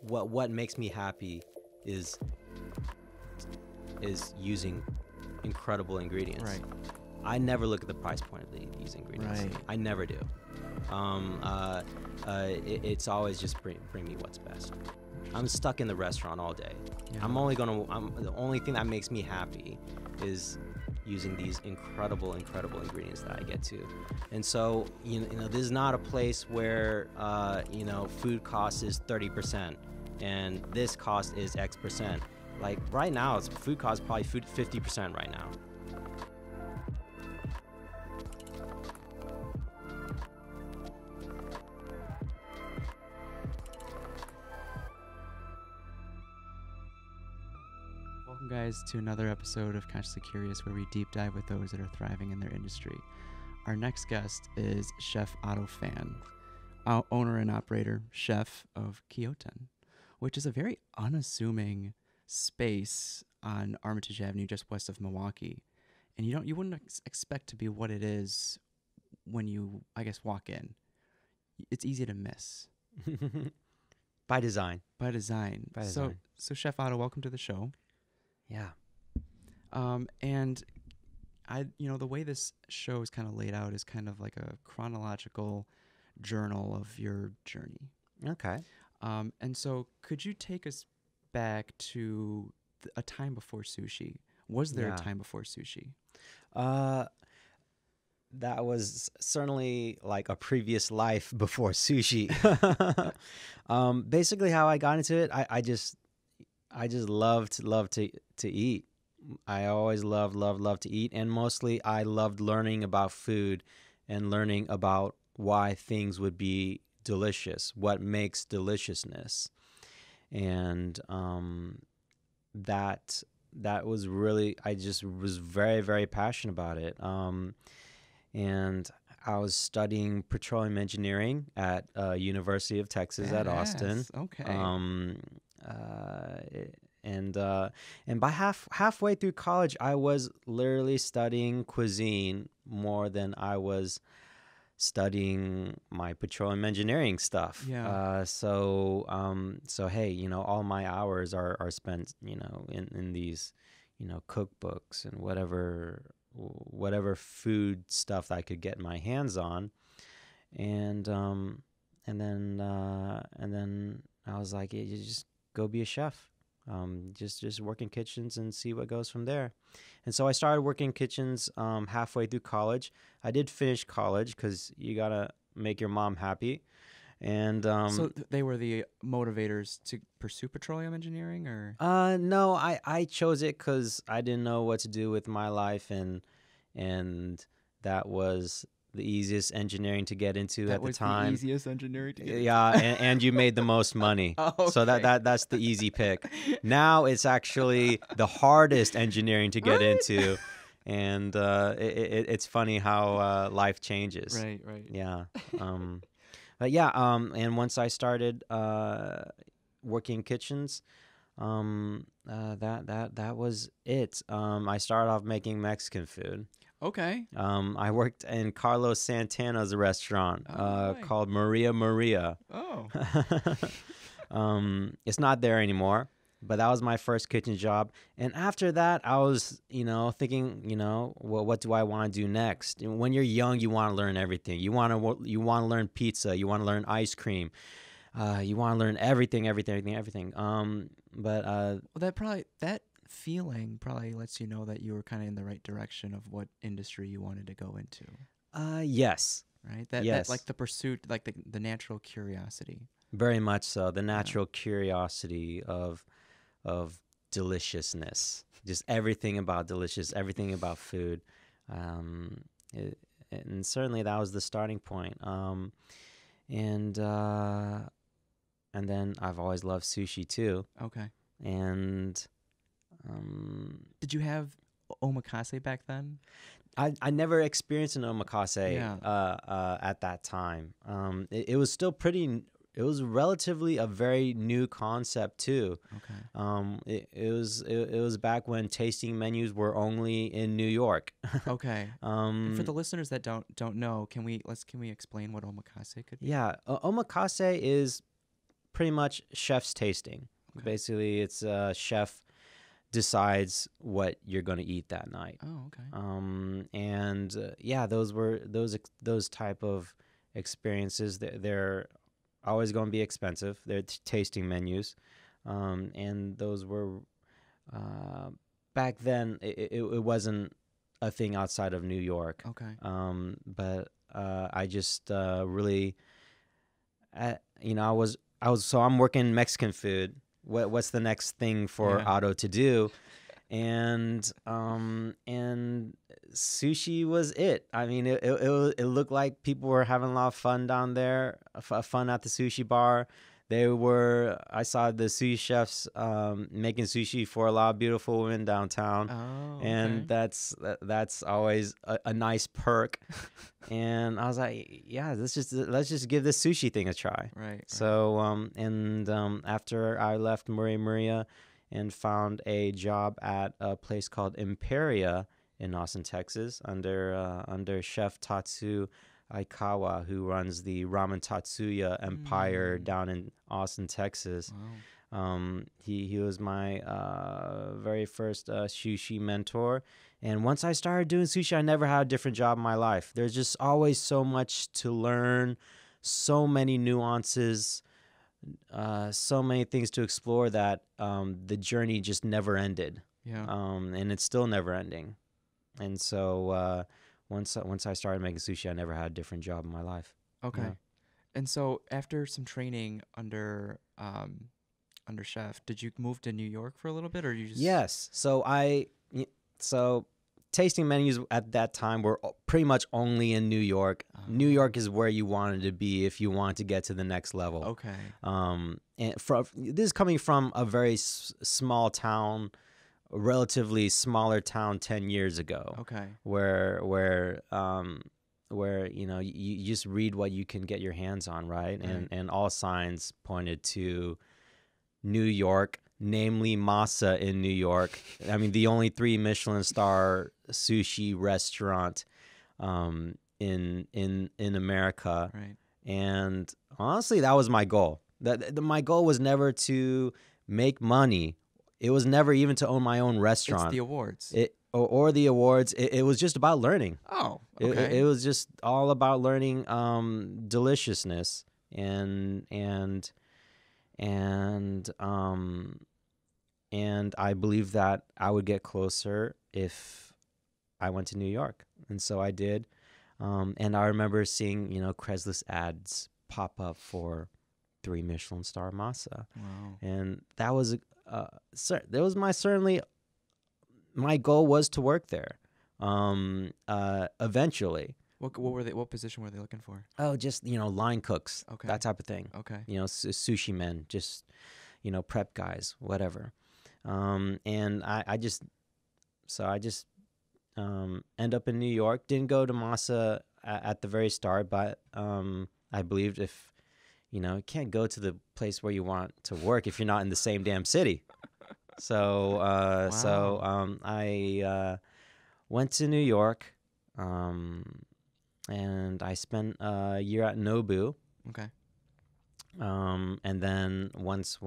what makes me happy is using incredible ingredients. Right. I never look at the price point of these ingredients. Right. I never do. It's always just bring me what's best. I'm stuck in the restaurant all day. Yeah. The only thing that makes me happy is using these incredible ingredients that I get to. And so, you know, this is not a place where, you know, food cost is 30% and this cost is X percent. Like right now, food cost probably 50% right now. Welcome, guys, to another episode of Consciously Curious, where we deep dive with those that are thriving in their industry. Our next guest is Chef Otto Phan, owner and operator, chef of Kyoten, which is a very unassuming space on Armitage Avenue, just west of Milwaukee. And you wouldn't expect to be what it is when you, I guess, walk in. It's easy to miss. By design. By design. So Chef Otto, welcome to the show. Yeah. And the way this show is kind of laid out is kind of like a chronological journal of your journey. Okay. And so could you take us back to a time before sushi? Was there a time before sushi? That was certainly like a previous life before sushi. Basically how I got into it, I just loved to eat. I always loved to eat, and mostly I loved learning about food and learning about why things would be delicious, what makes deliciousness. And that was really, I just was very, very passionate about it. And I was studying petroleum engineering at University of Texas at Austin. Okay. And by halfway through college, I was literally studying cuisine more than I was studying my petroleum engineering stuff. Yeah. So hey, you know, all my hours are spent, you know, in these, you know, cookbooks and whatever food stuff I could get my hands on. And then I was like, you just go be a chef. Just work in kitchens and see what goes from there. And so I started working in kitchens halfway through college. I did finish college because you gotta make your mom happy. And so they were the motivators to pursue petroleum engineering, or? No, I chose it because I didn't know what to do with my life, and that was the easiest engineering to get into at the time. That was the easiest engineering to get into. Yeah, and you made the most money. Oh, okay. So that's the easy pick. Now it's actually the hardest engineering to get into, and it's funny how life changes. Right. Yeah. But yeah. And once I started working in kitchens, that was it. I started off making Mexican food. Okay. I worked in Carlos Santana's restaurant called Maria. Oh. It's not there anymore, but that was my first kitchen job. And after that, I was, you know, thinking, you know, well, what do I want to do next? When you're young, you want to learn everything. You want to learn pizza. You want to learn ice cream. You want to learn everything. But that feeling probably lets you know that you were kind of in the right direction of what industry you wanted to go into. Yes. Right? Yes. That like the pursuit, like the natural curiosity. Very much so. The natural curiosity of deliciousness. Just everything about delicious, everything about food. And certainly that was the starting point. And then I've always loved sushi too. Okay. And did you have omakase back then? I never experienced an omakase at that time. It was still it was relatively a very new concept too. Okay. It was back when tasting menus were only in New York. Okay. For the listeners that don't know, can we explain what omakase could be? Yeah, omakase is pretty much chef's tasting. Okay. Basically, it's chef decides what you're going to eat that night. Oh, okay. And yeah, those type of experiences. They're always going to be expensive. They're tasting menus, and those were back then. It wasn't a thing outside of New York. Okay. But I just really, so I'm working Mexican food. What's the next thing for Yeah. Otto to do? And sushi was it. I mean, it looked like people were having a lot of fun down there, fun at the sushi bar. I saw the sushi chefs making sushi for a lot of beautiful women downtown. Oh, okay. And that's always a nice perk. And I was like, yeah, let's just give this sushi thing a try. Right. So after I left Murray Maria and found a job at a place called Imperia in Austin, Texas, under Chef Tatsu Aikawa, who runs the Ramen Tatsuya Empire down in Austin, Texas. Wow. He was my very first sushi mentor. And once I started doing sushi, I never had a different job in my life. There's just always so much to learn, so many nuances, so many things to explore that the journey just never ended. Yeah. And it's still never ending. And so once I started making sushi, I never had a different job in my life. Okay. Yeah. And so after some training under chef, did you move to New York for a little bit, or you just? Yes. So tasting menus at that time were pretty much only in New York. New York is where you wanted to be if you wanted to get to the next level. Okay. And this is coming from a very small town, relatively smaller town 10 years ago. Okay. Where you just read what you can get your hands on, right? And all signs pointed to New York, namely Masa in New York. I mean, the only 3 Michelin star sushi restaurant in America. Right. And honestly, that was my goal. My goal was never to make money. It was never even to own my own restaurant. It's the awards. Or the awards. It was just about learning. Oh, okay. It was just all about learning deliciousness and I believe that I would get closer if I went to New York, and so I did. And I remember seeing Craigslist ads pop up for 3 Michelin star masa. Wow. And that was my goal was to work there. Eventually. What position were they looking for? Oh, just line cooks, Okay. that type of thing. Okay. Sushi men, just prep guys, whatever. And I just end up in New York. Didn't go to Masa at the very start, but I believed if you can't go to the place where you want to work if you're not in the same damn city. So I went to New York, and I spent a year at Nobu. Okay. And then once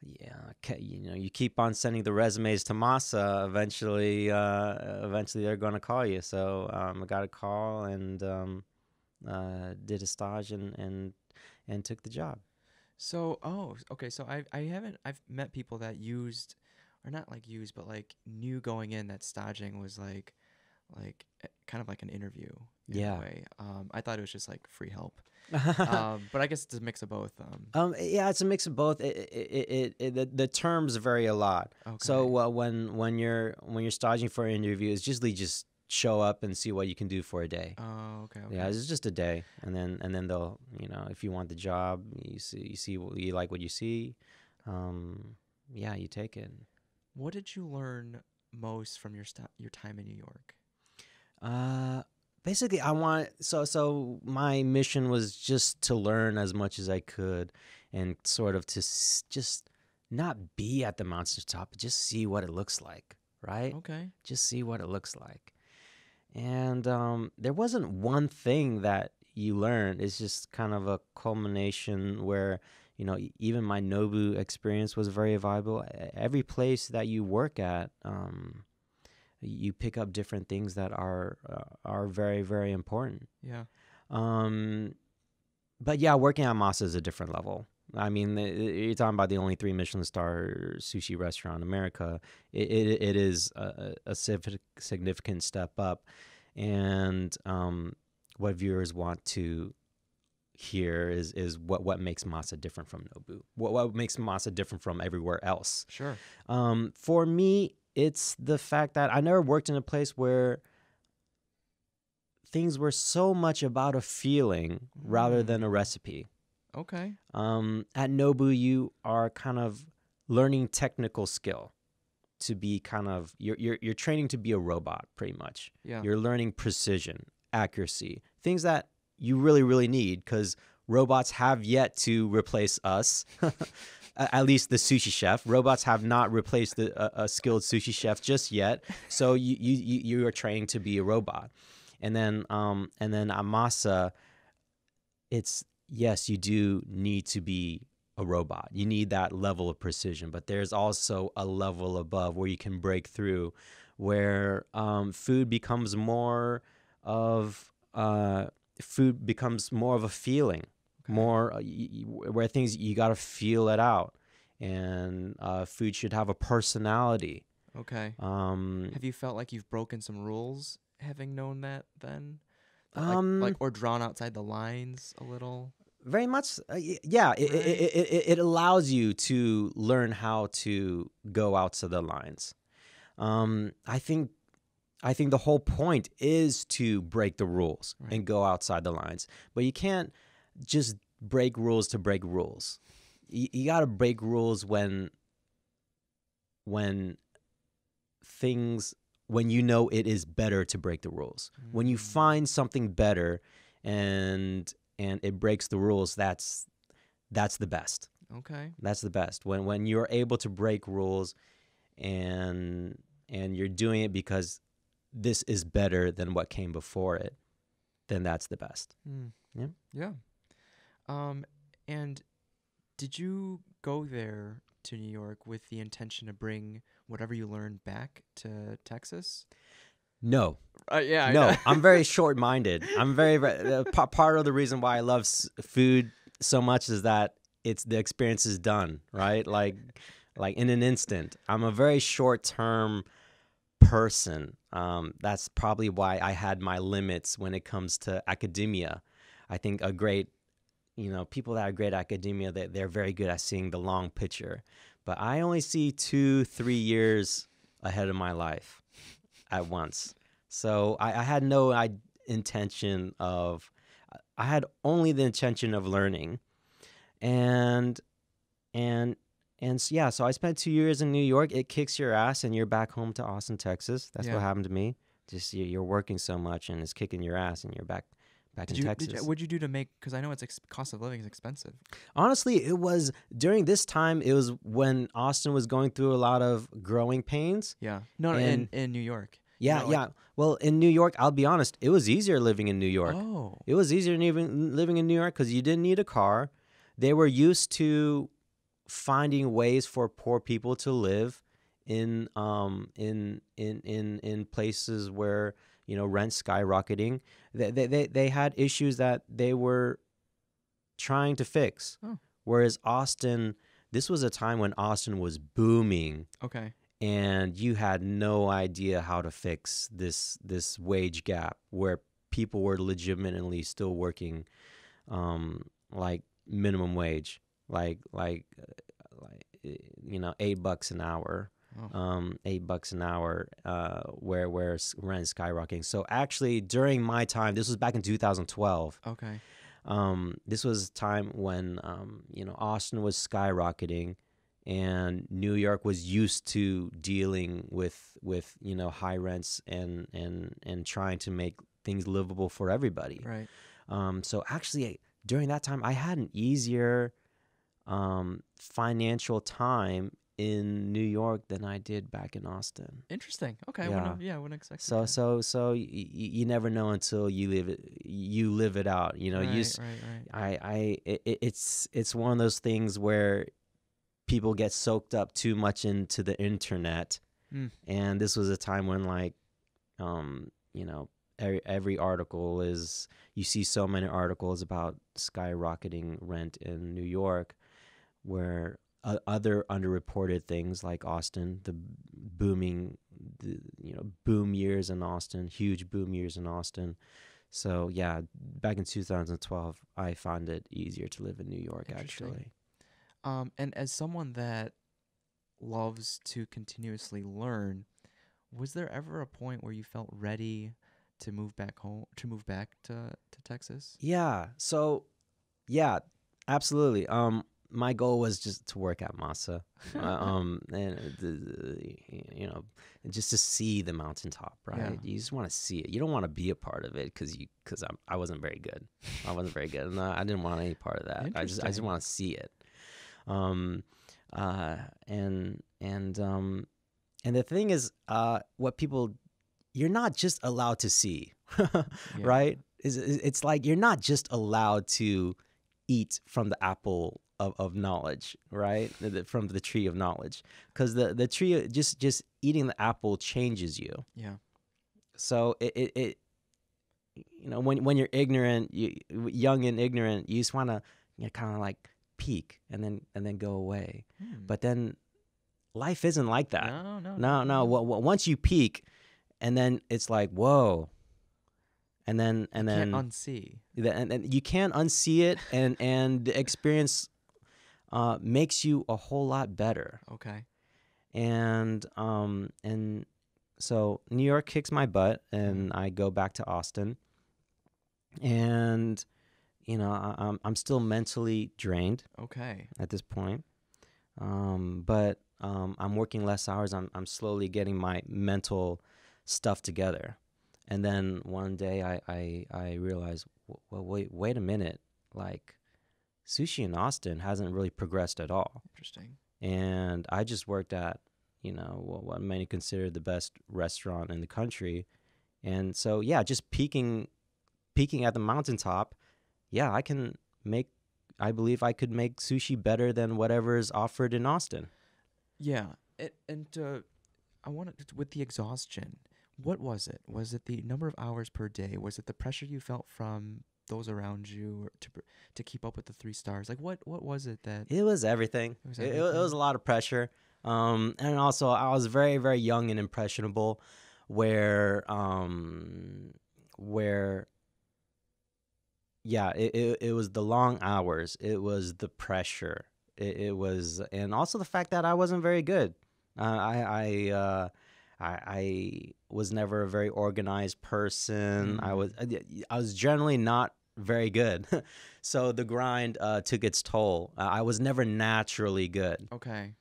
you keep on sending the resumes to Masa, eventually they're going to call you. So I got a call and did a stage and took the job. So, okay. So I've met people that used, or not like used, but like knew going in that staging was like kind of like an interview in a way. I thought it was just like free help. But I guess it's a mix of both. Yeah, it's a mix of both. The terms vary a lot. Okay. So when you're staging for an interview, it's usually just show up and see what you can do for a day. Oh, okay. Yeah, it's just a day, and then they'll if you want the job, you like what you see, yeah, you take it. What did you learn most from your time in New York? Basically, so my mission was just to learn as much as I could, and sort of to just not be at the mountaintop, but just see what it looks like, right? Okay. Just see what it looks like. And there wasn't one thing that you learned. It's just kind of a culmination where even my Nobu experience was very valuable. Every place that you work at, you pick up different things that are very, very important. Yeah. But yeah, working at Masa is a different level. I mean, you're talking about the only 3 Michelin star sushi restaurant in America. It is a significant step up. And what viewers want to hear is what makes Masa different from Nobu. What makes Masa different from everywhere else. Sure. For me, it's the fact that I never worked in a place where things were so much about a feeling rather than a recipe. Okay. At Nobu, you are kind of learning technical skill to be kind of you're training to be a robot, pretty much. Yeah. You're learning precision, accuracy, things that you really, really need, because robots have yet to replace us. At least the sushi chef. Robots have not replaced a skilled sushi chef just yet. So you are training to be a robot. And then at Masa, it's, yes, you do need to be a robot. You need that level of precision, but there's also a level above where you can break through, where food becomes more of a feeling, more where things, you got to feel it out, and food should have a personality. Okay. Have you felt like you've broken some rules having known that then? Like or drawn outside the lines a little? Very much, yeah. It allows you to learn how to go outside the lines. I think the whole point is to break the rules and go outside the lines. But you can't just break rules to break rules. You got to break rules when you know it is better to break the rules. When you find something better and it breaks the rules, that's the best. Okay. That's the best. When you're able to break rules and you're doing it because this is better than what came before it, then that's the best. Yeah. Yeah. And did you go there to New York with the intention to bring whatever you learned back to Texas? No. Yeah. No, I'm very short-minded. I'm very part of the reason why I love food so much is that the experience is done, right? Like in an instant. I'm a very short-term person. That's probably why I had my limits when it comes to academia. I think people that are great at academia, they're very good at seeing the long picture. But I only see 2-3 years ahead of my life at once. So I had no intention of, I had only the intention of learning. And so, yeah, so I spent 2 years in New York. It kicks your ass and you're back home to Austin, Texas. That's what happened to me. Just you're working so much and it's kicking your ass and you're back in Texas. What'd you do to make, because I know cost of living is expensive. Honestly, it was during this time, it was when Austin was going through a lot of growing pains. Yeah. No, in New York. Yeah, yeah. Well, in New York, I'll be honest, it was easier living in New York. Oh. It was easier than even living in New York because you didn't need a car. They were used to finding ways for poor people to live in places where, rent's skyrocketing. They had issues that they were trying to fix. Oh. Whereas Austin, this was a time when Austin was booming. Okay. And you had no idea how to fix this wage gap where people were legitimately still working like minimum wage, like $8 an hour. Oh. $8 an hour, where rent is skyrocketing. So actually, during my time, this was back in 2012. Okay. This was a time when Austin was skyrocketing, and New York was used to dealing with high rents and trying to make things livable for everybody. Right. So actually, during that time, I had an easier financial time in New York than I did back in Austin. Interesting. Okay. Yeah. I wouldn't expect So that. you never know until you live it out. You know, Right. it's one of those things where people get soaked up too much into the internet, and this was a time when like, you know, every article is, you see so many articles about skyrocketing rent in New York, where other underreported things like Austin, the boom years in Austin, huge boom years in Austin. So yeah, back in 2012, I found it easier to live in New York actually. And as someone that loves to continuously learn, was there ever a point where you felt ready to move back to Texas? Yeah. So yeah, absolutely. My goal was just to work at Masa, you know, just to see the mountaintop, right? Yeah. You just want to see it. You don't want to be a part of it because I wasn't very good. I wasn't very good, and I didn't want any part of that. I just want to see it. And the thing is, what people, you're not just allowed to see, right? It's like you're not just allowed to eat from the apple of knowledge, right? From the tree of knowledge, because the tree, just eating the apple changes you. Yeah. So it you know, when you're ignorant, young and ignorant, you just want to, you know, kind of like peak and then go away. But then life isn't like that. No. Once you peak, and then it's like, whoa. And then can't unsee. And you can't unsee it, and the experience makes you a whole lot better. Okay. And so New York kicks my butt, and I go back to Austin, and you know, I'm still mentally drained. Okay. At this point, but I'm working less hours. I'm slowly getting my mental stuff together. And then one day I realized, well, wait a minute, like sushi in Austin hasn't really progressed at all. Interesting. And I just worked at, you know, what many consider the best restaurant in the country. And so, yeah, just peaking at the mountaintop, yeah, I believe I could make sushi better than whatever is offered in Austin. Yeah. And I wanted, with the exhaustion, what was it? Was it the number of hours per day? Was it the pressure you felt from those around you to keep up with the 3 stars? Like, what was it that... It was everything. It was a lot of pressure. And also, I was very, very young and impressionable, where yeah, it was the long hours. It was the pressure. It was, and also the fact that I wasn't very good. I was never a very organized person. I was generally not very good. So the grind took its toll. I was never naturally good. Okay.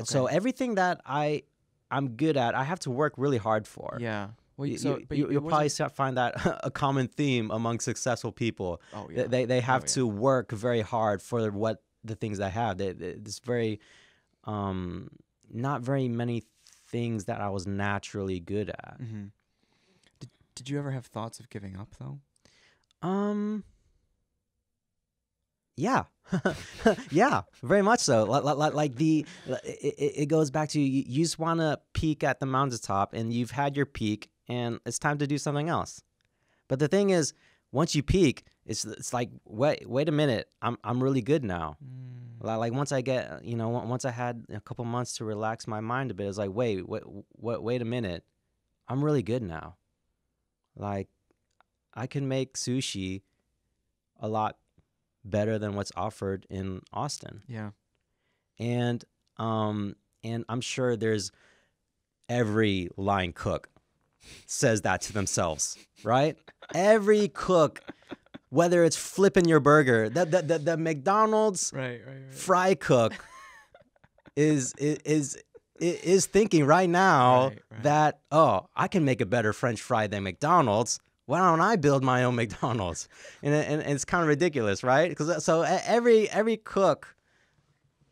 So everything that I'm good at, I have to work really hard for. Yeah. Well, you'll probably find that a common theme among successful people. Oh, yeah. They have to work very hard for what the things they have. It's very not very many things that I was naturally good at. Mm-hmm. Did you ever have thoughts of giving up though? Yeah, yeah, very much so. Like it goes back to you just want to peak at the mountaintop, and you've had your peak, and it's time to do something else. But the thing is, once you peak, it's like wait a minute, I'm really good now. Like once I get, you know, once I had a couple months to relax my mind a bit, it's like wait a minute, I'm really good now. Like I can make sushi a lot better than what's offered in Austin. Yeah. And I'm sure there's every line cook says that to themselves, right? Every cook, whether it's flipping your burger, the McDonald's right. fry cook is thinking right now that, oh, I can make a better French fry than McDonald's. Why don't I build my own McDonald's? And it's kind of ridiculous, right? Because so every cook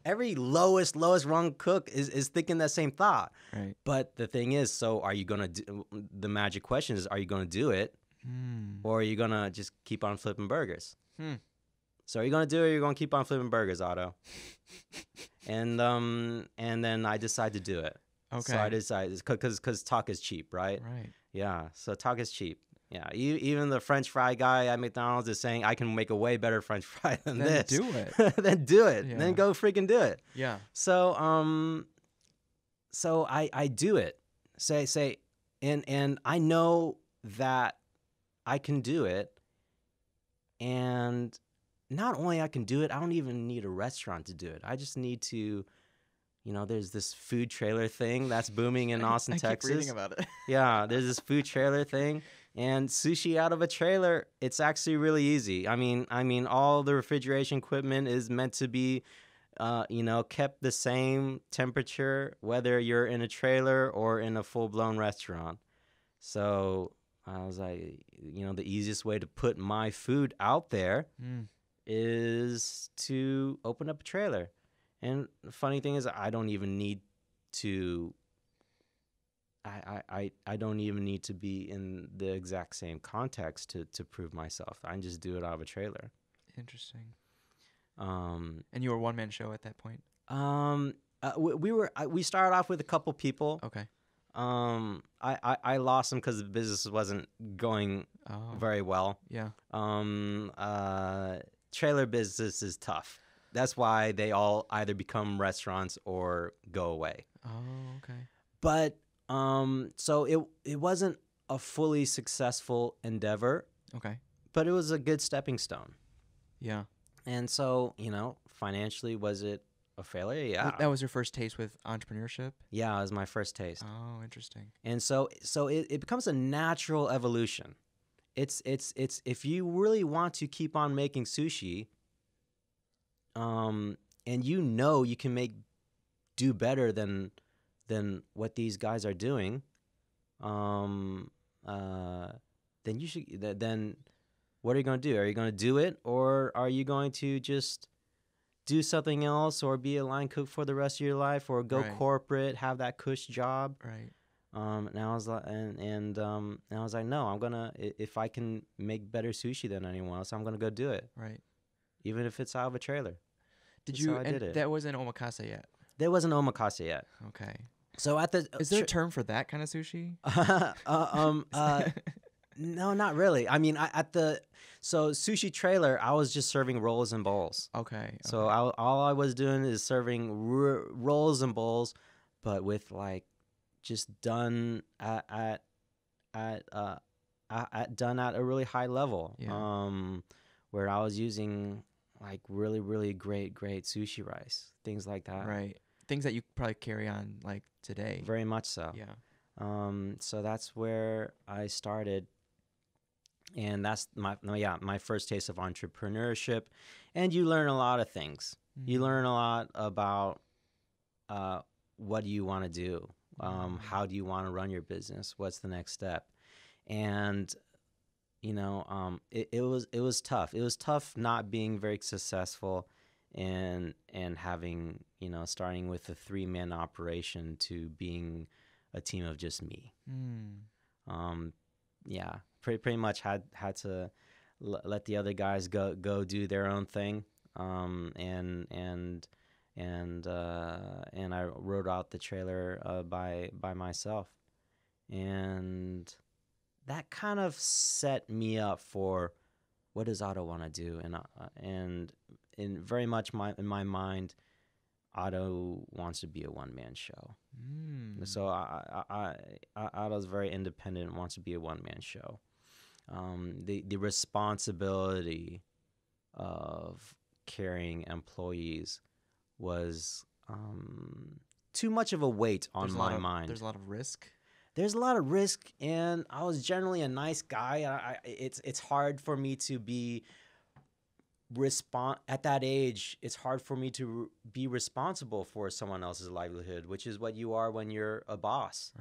every lowest rung cook is thinking that same thought. Right. But the thing is, so are you gonna do? The magic question is, are you gonna do it, or are you gonna just keep on flipping burgers? So are you gonna do it, or you're gonna keep on flipping burgers, Otto? And then I decided to do it. Okay. So I decided because talk is cheap, right? Right. Yeah. So talk is cheap. Yeah. Even the French fry guy at McDonald's is saying I can make a way better French fry than Then this. do it. Then do it. Yeah. Then go freaking do it. Yeah. So so I do it. And I know that I can do it. And not only I can do it, I don't even need a restaurant to do it. I just need to, there's this food trailer thing that's booming in Austin, Texas. Keep reading about it. Yeah, there's this food trailer thing, and sushi out of a trailer, it's actually really easy. I mean, all the refrigeration equipment is meant to be, kept the same temperature, whether you're in a trailer or in a full-blown restaurant. So I was like, the easiest way to put my food out there is to open up a trailer. And the funny thing is, I don't even need to. I don't even need to be in the exact same context to prove myself. I can just do it out of a trailer. Interesting. And you were a one-man show at that point? We started off with a couple people. Okay. I lost them because the business wasn't going very well. Yeah. Trailer business is tough. That's why they all either become restaurants or go away. Oh, okay. But so it wasn't a fully successful endeavor. Okay. But it was a good stepping stone. Yeah. And so, financially, was it a failure? Yeah. That was your first taste with entrepreneurship? Yeah, it was my first taste. Oh, interesting. And so it becomes a natural evolution. It's if you really want to keep on making sushi, and you can do better than what these guys are doing, then you should. Then what are you going to do? Are you going to do it, or are you going to just do something else, or be a line cook for the rest of your life, or go corporate, have that cush job? Right. And I was like, and I was like, no, I'm gonna. If I can make better sushi than anyone else, I'm gonna go do it. Right. Even if it's out of a trailer. Did you? And that wasn't omakase yet. There wasn't omakase yet. Okay. So at the is there a term for that kind of sushi? No, not really. I mean, so sushi trailer, I was just serving rolls and bowls. Okay. So all I was doing is serving rolls and bowls, but with just done at done at a really high level. Yeah. Where I was using really, really great sushi rice, things like that. Right. Things that you probably carry on today. Very much so. Yeah. So that's where I started. And that's my first taste of entrepreneurship. And you learn a lot of things. Mm-hmm. You learn a lot about what do you want to do? How do you want to run your business? What's the next step? And it was tough. It was tough not being very successful and having, starting with a 3-man operation to being a team of just me. Yeah, pretty much had to let the other guys go do their own thing. And I wrote out the trailer by myself. And that kind of set me up for what does Otto want to do, and in very much in my mind, Otto wants to be a one-man show. So Otto's very independent, wants to be a one-man show. The responsibility of carrying employees was too much of a weight on my mind. There's a lot of risk. There's a lot of risk, and I was generally a nice guy. It's hard for me to be at that age. It's hard for me to be responsible for someone else's livelihood, which is what you are when you're a boss.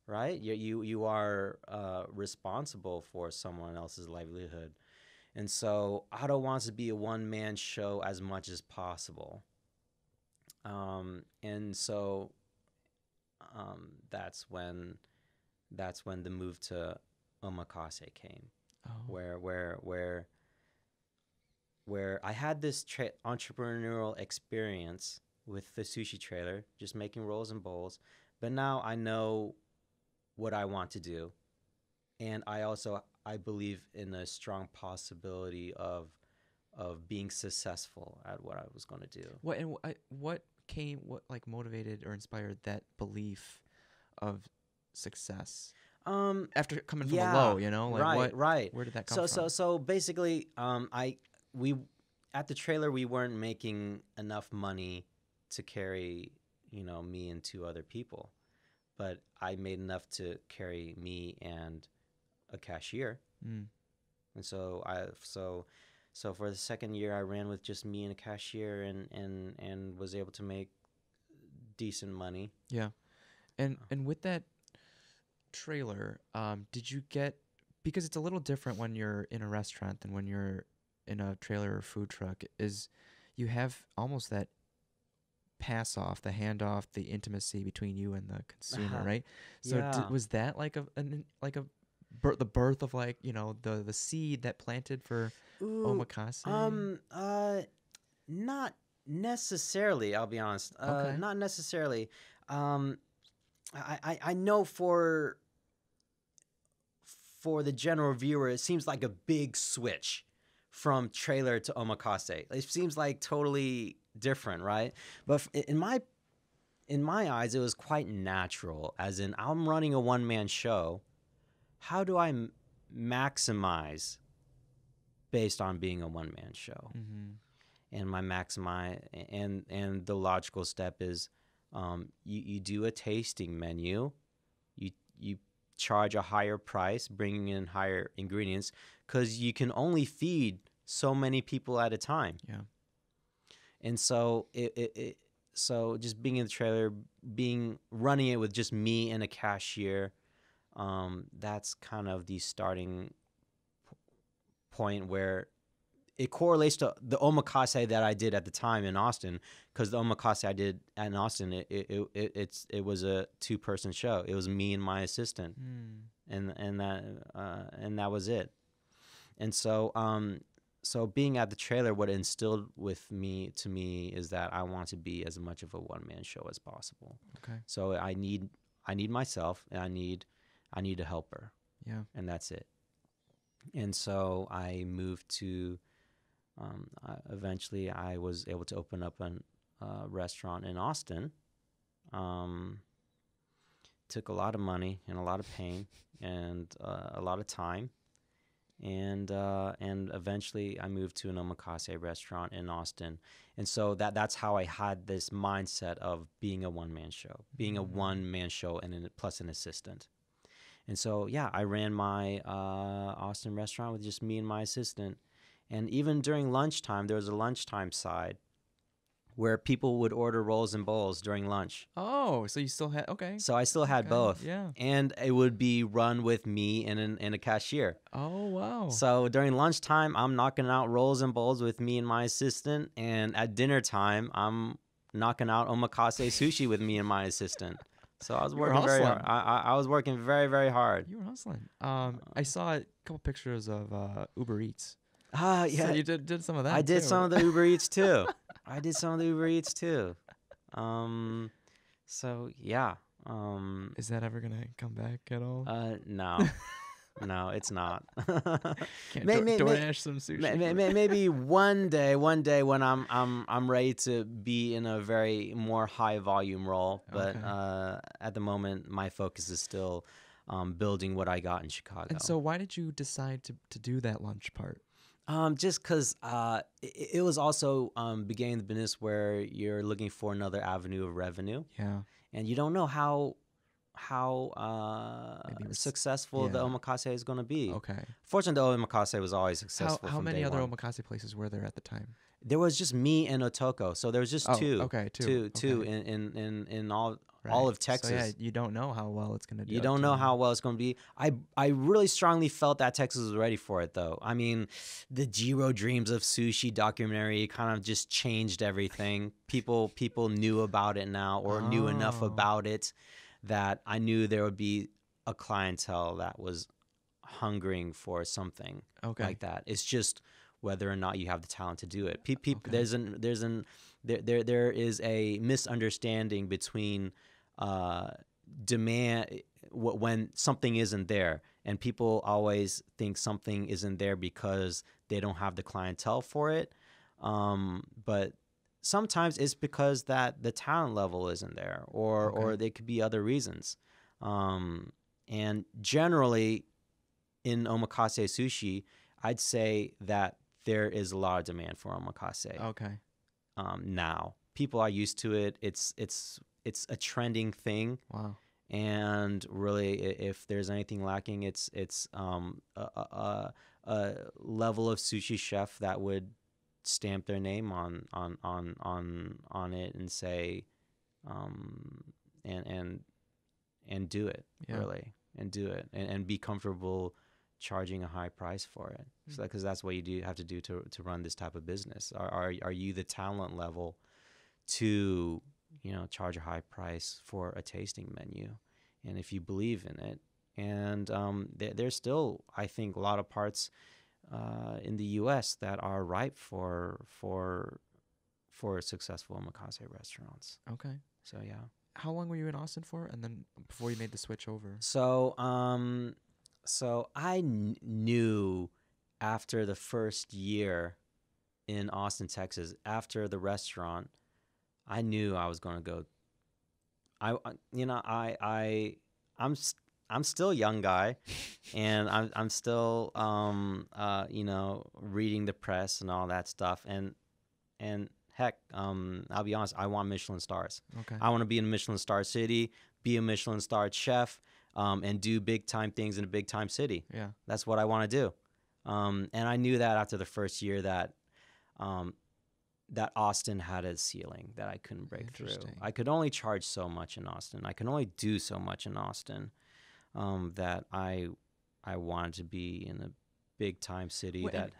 Right. You are responsible for someone else's livelihood, and so Otto wants to be a one-man show as much as possible. And so that's when the move to Omakase came, Oh. where I had this entrepreneurial experience with the sushi trailer, just making rolls and bowls. But now I know what I want to do, and I believe in a strong possibility of being successful at what I was going to do. What like motivated or inspired that belief of success after coming from a low, like right. where did that come from? So basically, we at the trailer we weren't making enough money to carry, me and two other people, but I made enough to carry me and a cashier. And so for the second year, I ran with just me and a cashier, and was able to make decent money. Yeah, and with that trailer, did you get, because it's a little different when you're in a restaurant than when you're in a trailer or food truck, is you have almost that pass off, the handoff, the intimacy between you and the consumer, right? So Yeah. was that like the birth of, like, the seed that planted for Omakase? Not necessarily. I'll be honest. Okay. Not necessarily. I know for the general viewer, it seems like a big switch from trailer to Omakase. It seems like totally different, right? But in my eyes, it was quite natural. As in, I'm running a one-man show. How do I maximize based on being a one-man show? Mm-hmm. And my and the logical step is, you do a tasting menu, you charge a higher price, bringing in higher ingredients, because you can only feed so many people at a time. Yeah. And so so just being in the trailer, running it with just me and a cashier, that's kind of the starting point where it correlates to the omakase that I did at the time in Austin, because the omakase I did in Austin, it was a 2-person show. It was me and my assistant, and that was it. And so being at the trailer, what it instilled to me is that I want to be as much of a one-man show as possible. Okay. So I need myself, and I need a helper. Yeah. And that's it. And so I moved to. Eventually, I was able to open up a restaurant in Austin. Took a lot of money and a lot of pain and a lot of time, and eventually I moved to an omakase restaurant in Austin. And so that's how I had this mindset of being a one-man show, and plus an assistant. And so I ran my Austin restaurant with just me and my assistant. And even during lunchtime, there was a lunchtime side where people would order rolls and bowls during lunch. Oh, so you still had, okay. So I still had both. Yeah. And it would be run with me and a cashier. Oh, wow. So during lunchtime, I'm knocking out rolls and bowls with me and my assistant. And at dinner time, I'm knocking out Omakase Sushi with me and my assistant. So I was working very hard. I was working very, very hard. You were hustling. I saw a couple pictures of Uber Eats. Yeah. So you did some of that. I did too. some of the Uber Eats too. So yeah. Is that ever gonna come back at all? No. No, it's not. Can't DoorDash some sushi. Maybe one day when I'm ready to be in a very more high volume role. But at the moment, my focus is still building what I got in Chicago. And so, why did you decide to do that lunch part? Just because it was also beginning the business where you're looking for another avenue of revenue. Yeah. And you don't know how successful the omakase is going to be. Okay. Fortunately, the omakase was always successful. How from many day other one. omakase places were there at the time? There was just me and Otoko, so there was just Oh, two, okay, two Okay. in all Right. of Texas. So yeah, you don't know how well it's gonna do. You don't know how well it's going to be. I really strongly felt that Texas was ready for it, though. I mean, the Jiro Dreams of Sushi documentary kind of just changed everything. People knew about it now, or knew enough Oh. about it that I knew there would be a clientele that was hungering for something Okay. like that. It's just whether or not you have the talent to do it. Okay. There is a misunderstanding between demand when something isn't there, and people always think something isn't there because they don't have the clientele for it, but sometimes it's because that the talent level isn't there, or there could be other reasons, and generally in omakase sushi, I'd say that there is a lot of demand for omakase. Okay. Now people are used to it. It's a trending thing. Wow. And really, if there's anything lacking, it's a level of sushi chef that would stamp their name on it and say, and do it, really, and do it, and be comfortable charging a high price for it. So because that's what you have to do to run this type of business. Are you the talent level to charge a high price for a tasting menu? And if you believe in it, and there's still, I think, a lot of parts in the U.S. that are ripe for successful omakase restaurants. Okay. So yeah. How long were you in Austin for, and then before you made the switch over? So I knew after the first year in Austin, Texas, after the restaurant, I knew I was going to go. I'm still a young guy, and I'm still reading the press and all that stuff, and heck, I'll be honest, I want Michelin stars. Okay. I want to be in a Michelin star city, be a Michelin starred chef, and do big time things in a big time city. Yeah. That's what I want to do. And I knew that after the first year that Austin had a ceiling that I couldn't break through. I could only charge so much in Austin. I can only do so much in Austin, that I wanted to be in a big time city what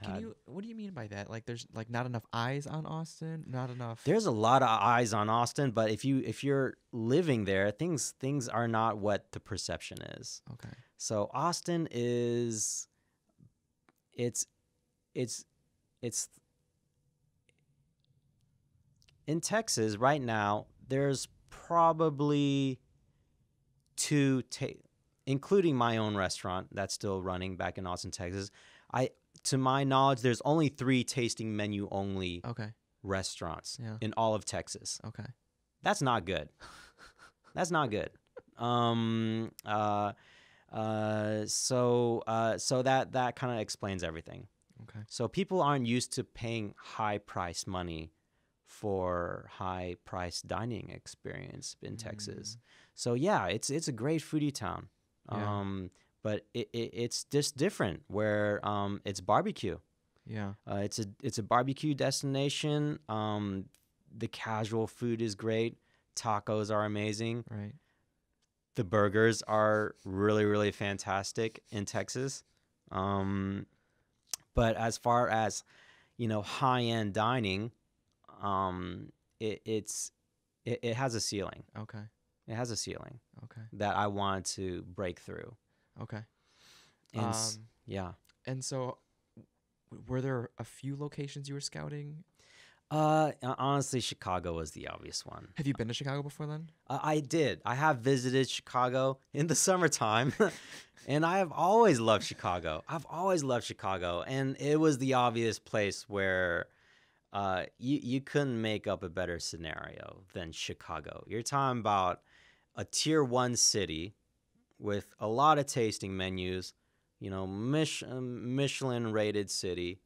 do you mean by that? Like, there's like not enough eyes on Austin, not enough. There's a lot of eyes on Austin, but if you're living there, things are not what the perception is. Okay. So Austin is, it's in Texas right now. There's probably two, including my own restaurant that's still running back in Austin, Texas. To my knowledge, there's only 3 tasting menu only restaurants in all of Texas. Okay. That's not good. That's not good. So that kind of explains everything. Okay. So people aren't used to paying high price money for high price dining experience in Texas. So yeah, it's a great foodie town. But it's just different where it's barbecue. Yeah. It's a barbecue destination. The casual food is great. Tacos are amazing. Right. The burgers are really, really fantastic in Texas. But as far as high-end dining, it has a ceiling. Okay. It has a ceiling. Okay. That I wanted to break through. Okay. And yeah. And so, were there a few locations you were scouting? Honestly, Chicago was the obvious one. Have you been to Chicago before then? I did. I have visited Chicago in the summertime, and I have always loved Chicago. I've always loved Chicago, and it was the obvious place where you couldn't make up a better scenario than Chicago. You're talking about a tier 1 city with a lot of tasting menus, Michelin rated city,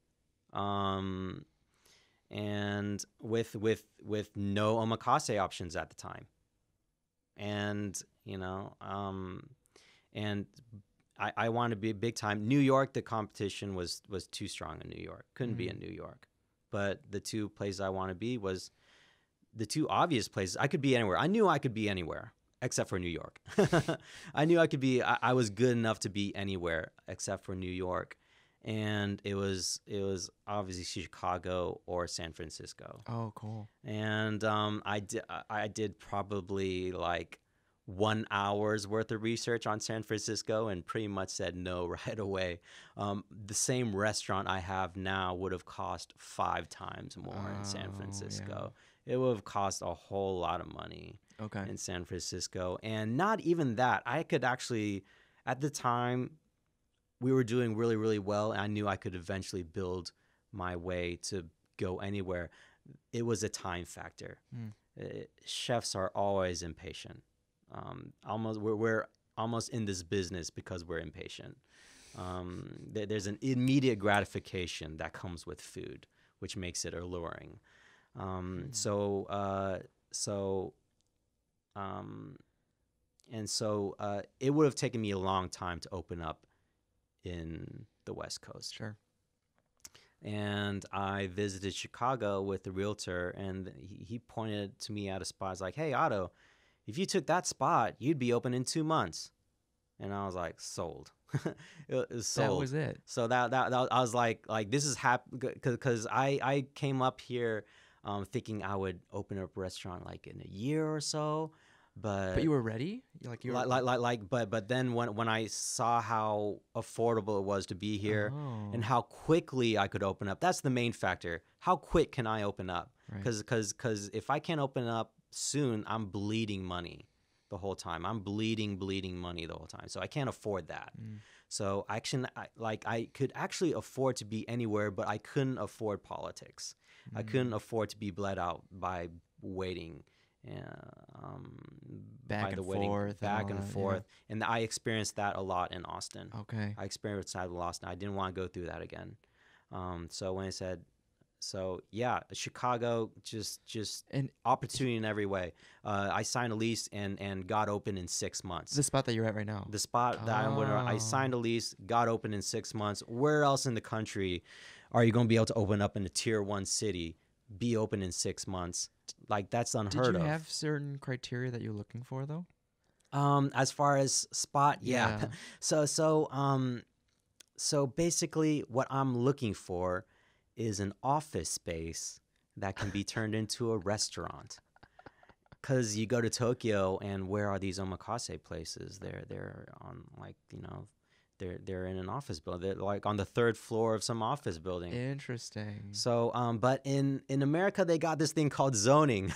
and with no omakase options at the time. And and I wanted to be big time. New York, the competition was too strong in New York. Couldn't be in New York. but the two places I want to be was the two obvious places. I could be anywhere. I knew I could be anywhere except for New York. I knew I was good enough to be anywhere except for New York. And it was obviously Chicago or San Francisco. Oh, cool. And I did probably like 1 hour's worth of research on San Francisco and pretty much said no right away. The same restaurant I have now would have cost 5 times more in San Francisco. Yeah. It would have cost a whole lot of money in San Francisco. And not even that. I could actually, at the time, we were doing really, really well. And I knew I could eventually build my way to go anywhere. It was a time factor. Chefs are always impatient. We're almost in this business because we're impatient. There's an immediate gratification that comes with food, which makes it alluring. It would have taken me a long time to open up in the West Coast. Sure. And I visited Chicago with the realtor, and he pointed to me at a spot. I was like, "Hey, Otto, if you took that spot, you'd be open in 2 months." And I was like, sold. It was sold. That was it. So that I was like this is because I came up here thinking I would open up a restaurant like in a year or so, but you were ready. But then when I saw how affordable it was to be here and how quickly I could open up, that's the main factor. How quick can I open up? Because if I can't open up soon, I'm bleeding money the whole time. I'm bleeding money the whole time. So I can't afford that. So I could actually afford to be anywhere, but I couldn't afford politics. I couldn't afford to be bled out by waiting. Back and forth. Yeah. And I experienced that a lot in Austin. Okay. I experienced that in Austin. I didn't want to go through that again. So when I said, Chicago, just an opportunity in every way. I signed a lease and got open in 6 months. The spot that you're at right now? The spot that I signed a lease, got open in 6 months. Where else in the country are you going to be able to open up in a tier 1 city, be open in 6 months? Like, that's unheard of. Did you have certain criteria that you're looking for, though? As far as spot, yeah. So basically what I'm looking for is an office space that can be turned into a restaurant. Because you go to Tokyo, and where are these omakase places? They're on, like, they're in an office building. They're like on the 3rd floor of some office building. Interesting. So, but in America, they got this thing called zoning.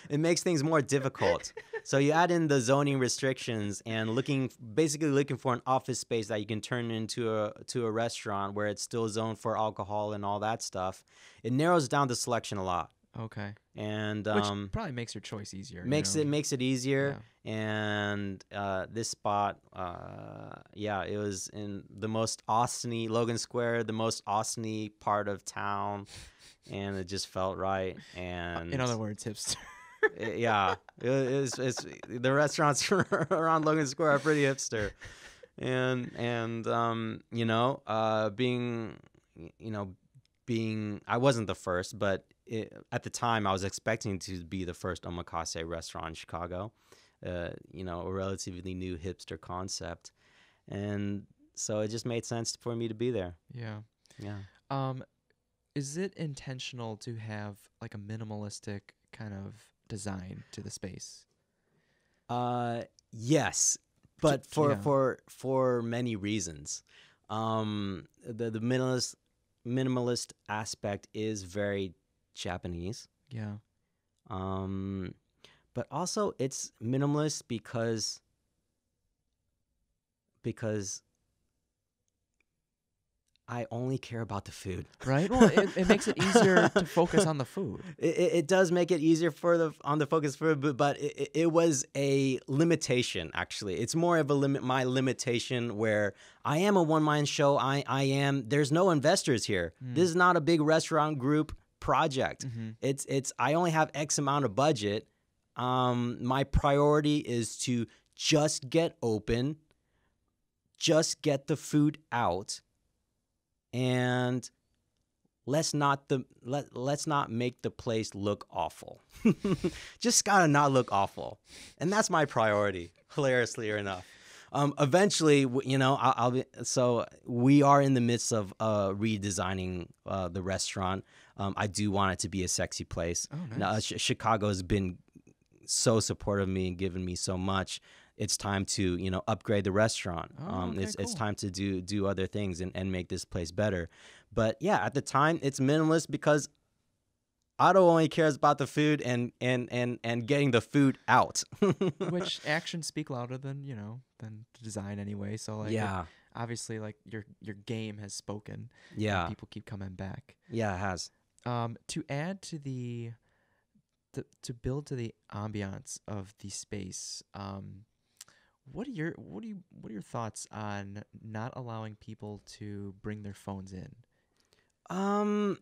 It makes things more difficult. So you add in the zoning restrictions and basically looking for an office space that you can turn into a restaurant where it's still zoned for alcohol and all that stuff. It narrows down the selection a lot. Okay. And which probably makes your choice easier. Makes it easier. Yeah. And this spot, it was in the most Austin-y, Logan Square, the most Austin-y part of town, and it just felt right. And in other words, hipster. It's the restaurants around Logan Square are pretty hipster, and being I wasn't the first, but at the time I was expecting to be the first omakase restaurant in Chicago, a relatively new hipster concept, and so it just made sense for me to be there. Yeah. Is it intentional to have like a minimalistic kind of design to the space? Yes, but for many reasons. The minimalist aspect is very Japanese. Yeah. But also it's minimalist because I only care about the food. Right? Well, it makes it easier to focus on the food. It does make it easier on the focus for food, but it was a limitation, actually. It's more of my limitation where I am a one-man show. There's no investors here. This is not a big restaurant group project. I only have X amount of budget. My priority is to just get open, just get the food out, and let's not make the place look awful. Just gotta not look awful, and that's my priority. Hilariously enough, eventually, I'll be. So we are in the midst of redesigning the restaurant. I do want it to be a sexy place. Oh, nice. Now, Chicago has been so supportive of me and given me so much. It's time to upgrade the restaurant. Okay, It's cool. time to do other things and make this place better. But yeah, at the time it's minimalist because Otto only cares about the food and getting the food out. Which actions speak louder than than the design anyway. So like, Yeah, obviously, like your game has spoken. And yeah, people keep coming back. yeah. It has. To add to to build to the ambiance of the space. What are your thoughts on not allowing people to bring their phones in?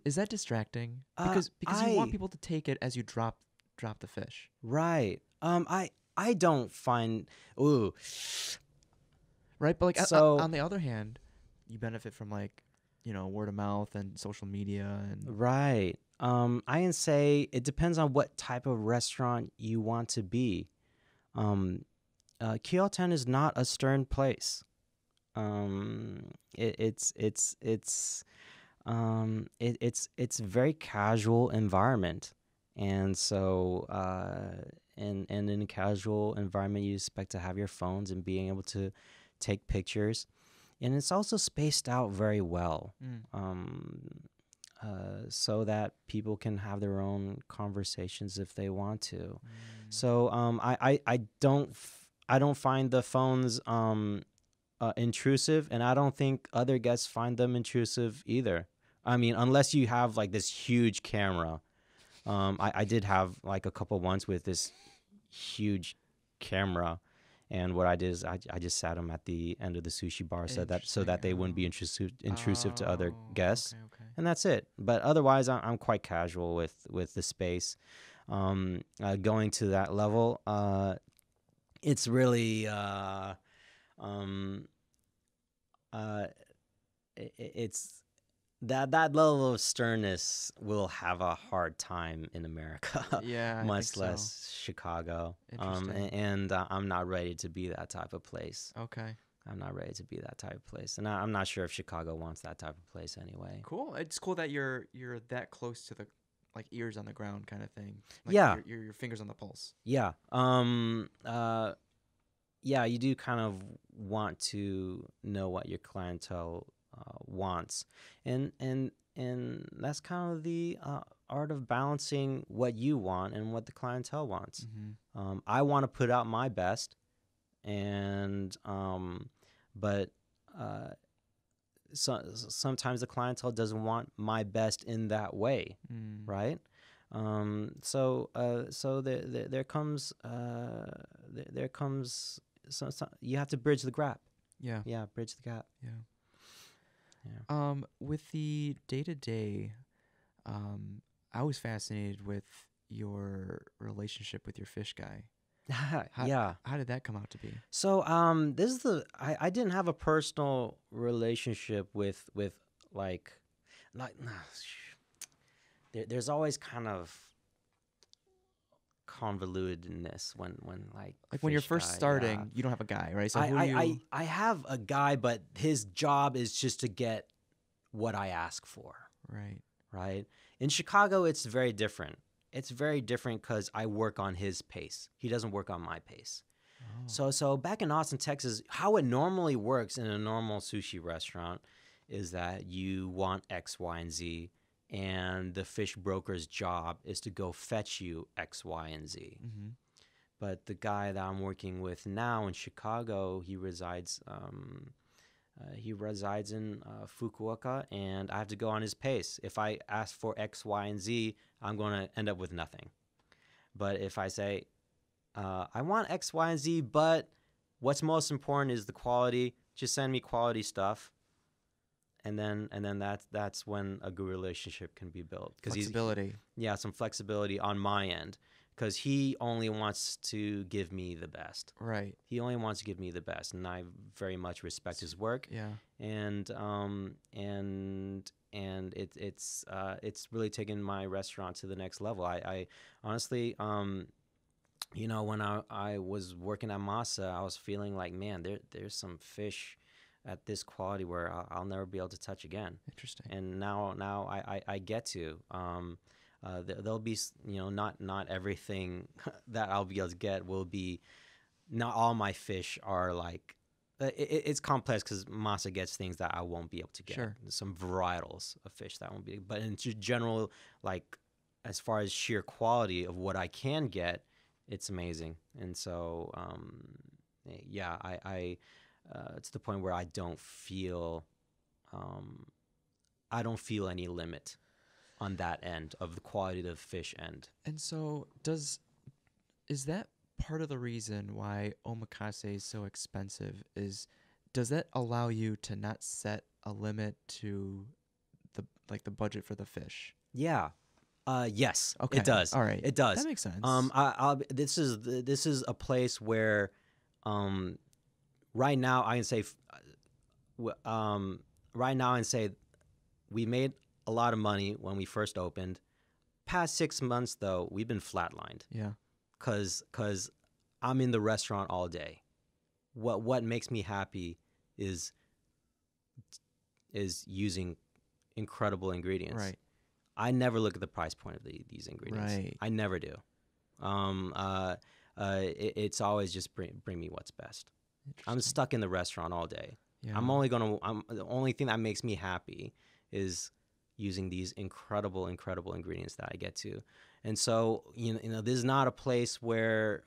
Is that distracting? Because you want people to take it as you drop the fish. Right. I don't find. Ooh. Right, but like So on the other hand, you benefit from like, word of mouth and social media and right. I can say it depends on what type of restaurant you want to be. Kyoten is not a stern place. It's a very casual environment, and so and in a casual environment, you expect to have your phones and being able to take pictures, and it's also spaced out very well. So that people can have their own conversations if they want to. So I don't find the phones intrusive, and I don't think other guests find them intrusive either. I mean, unless you have like this huge camera. I did have like a couple once with this huge camera, and what I did is I just sat them at the end of the sushi bar so that they wouldn't be intrusive to other guests, Okay. and that's it. But otherwise, I'm quite casual with the space. Going to that level, it's really it's that level of sternness will have a hard time in America, Yeah, I much think so. less Chicago. Interesting. And I'm not ready to be that type of place. Okay. I'm not ready to be that type of place, and I'm not sure if Chicago wants that type of place anyway. Cool. It's cool that you're that close to the like ears on the ground kind of thing. Like Yeah, your fingers on the pulse. yeah. Yeah, you do kind of want to know what your clientele wants, and that's kind of the art of balancing what you want and what the clientele wants. I want to put out my best, and but sometimes the clientele doesn't want my best in that way, right? So there comes so you have to bridge the gap. Yeah. Yeah, bridge the gap. Yeah. Yeah. With the day-to-day, I was fascinated with your relationship with your fish guy. Yeah. How did that come out to be? So this is I didn't have a personal relationship with like there's always kind of convolutedness when like when you're fish first guy, starting, yeah. you don't have a guy, right? So I have a guy, but his job is just to get what I ask for. Right. In Chicago, it's very different. It's very different because I work on his pace. He doesn't work on my pace. So back in Austin, Texas, how it normally works in a normal sushi restaurant is that you want X, Y, and Z, and the fish broker's job is to go fetch you X, Y, and Z. But the guy that I'm working with now in Chicago, he resides in Fukuoka, and I have to go on his pace. If I ask for X, Y, and Z, I'm going to end up with nothing. But if I say, I want X, Y, and Z, but what's most important is the quality, just send me quality stuff. And then that's when a good relationship can be built. Flexibility. Some flexibility on my end. because he only wants to give me the best. Right. He only wants to give me the best, and I very much respect his work. Yeah. And it's really taken my restaurant to the next level. I honestly, you know, when I was working at Masa, I was feeling like, man, there's some fish at this quality where I'll never be able to touch again. Interesting. And now I get to. There'll be, you know, not everything that I'll be able to get will be. Not all my fish are like. It's complex because Masa gets things that I won't be able to get. Sure. Some varietals of fish that won't be. But in general, like as far as sheer quality of what I can get, it's amazing. And so, yeah, I to the point where I don't feel any limit on that end of the quality of the fish end. And so is that part of the reason why omakase is so expensive? Does that allow you to not set a limit to the budget for the fish? Yeah. Yes. Okay. It does. All right. It does. That makes sense. This is a place where right now I can say we made a lot of money when we first opened. Past 6 months though, we've been flatlined. Yeah. Cause I'm in the restaurant all day. What makes me happy is using incredible ingredients. Right. I never look at the price point of these ingredients. Right. I never do. It's always just bring me what's best. I'm stuck in the restaurant all day. Yeah. The only thing that makes me happy is using these incredible ingredients that I get to. And so, you know, this is not a place where,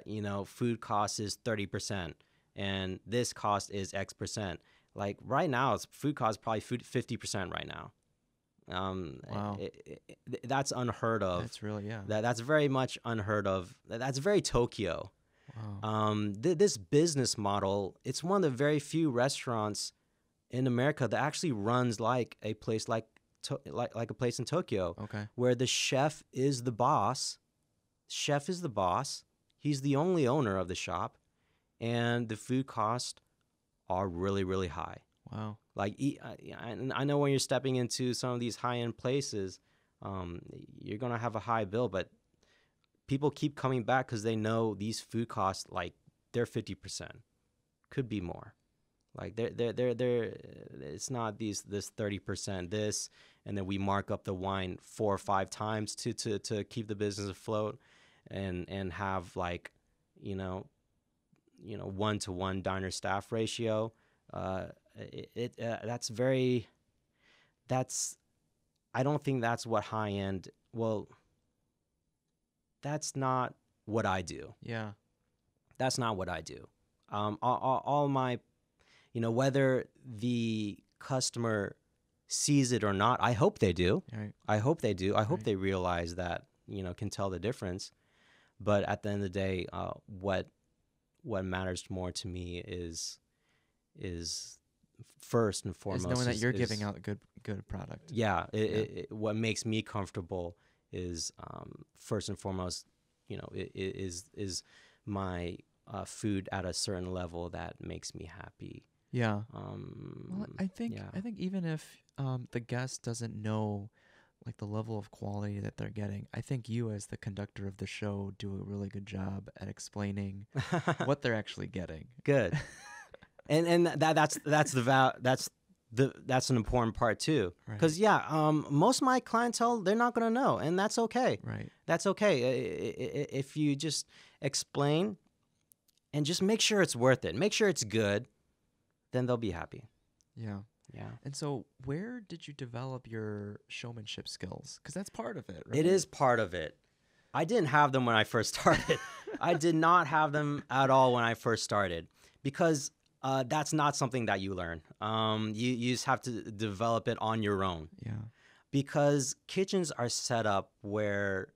you know, food cost is 30% and this cost is X percent. Like right now, food cost is probably 50% right now. Wow. That's unheard of. That's really, yeah. That's very much unheard of. That's very Tokyo. Wow. This business model, it's one of the very few restaurants in America that actually runs like a place like a place in Tokyo. Okay. Where the chef is the boss. Chef is the boss. He's the only owner of the shop, and the food costs are really, really high. Wow. Like, I know when you're stepping into some of these high-end places, you're gonna have a high bill, but people keep coming back because they know these food costs, like, they're 50%, could be more. Like they're it's not this 30% this, and then we mark up the wine 4 or 5 times to keep the business afloat, and have like, you know 1-to-1 diner staff ratio. I don't think that's what high end. Well, that's not what I do. Yeah. That's not what I do. All my, whether the customer sees it or not, I hope they do. Right. I hope they do. I hope Right. they realize that, can tell the difference. But at the end of the day, what matters more to me is first and foremost Is knowing that you're giving out a good product. Yeah, what makes me comfortable is first and foremost, is my food at a certain level that makes me happy. Yeah. Well, I think even if the guest doesn't know like the level of quality that they're getting, I think you as the conductor of the show do a really good job at explaining what they're actually getting. Good. and that's an important part too. Right. Because most of my clientele, they're not going to know, and that's okay. Right. That's okay. If you just explain and just make sure it's worth it, make sure it's good, then they'll be happy. Yeah. Yeah. And so where did you develop your showmanship skills? Because that's part of it, right? It is part of it. I didn't have them when I first started. I did not have them at all when I first started, because that's not something that you learn. You just have to develop it on your own. Yeah. Because kitchens are set up where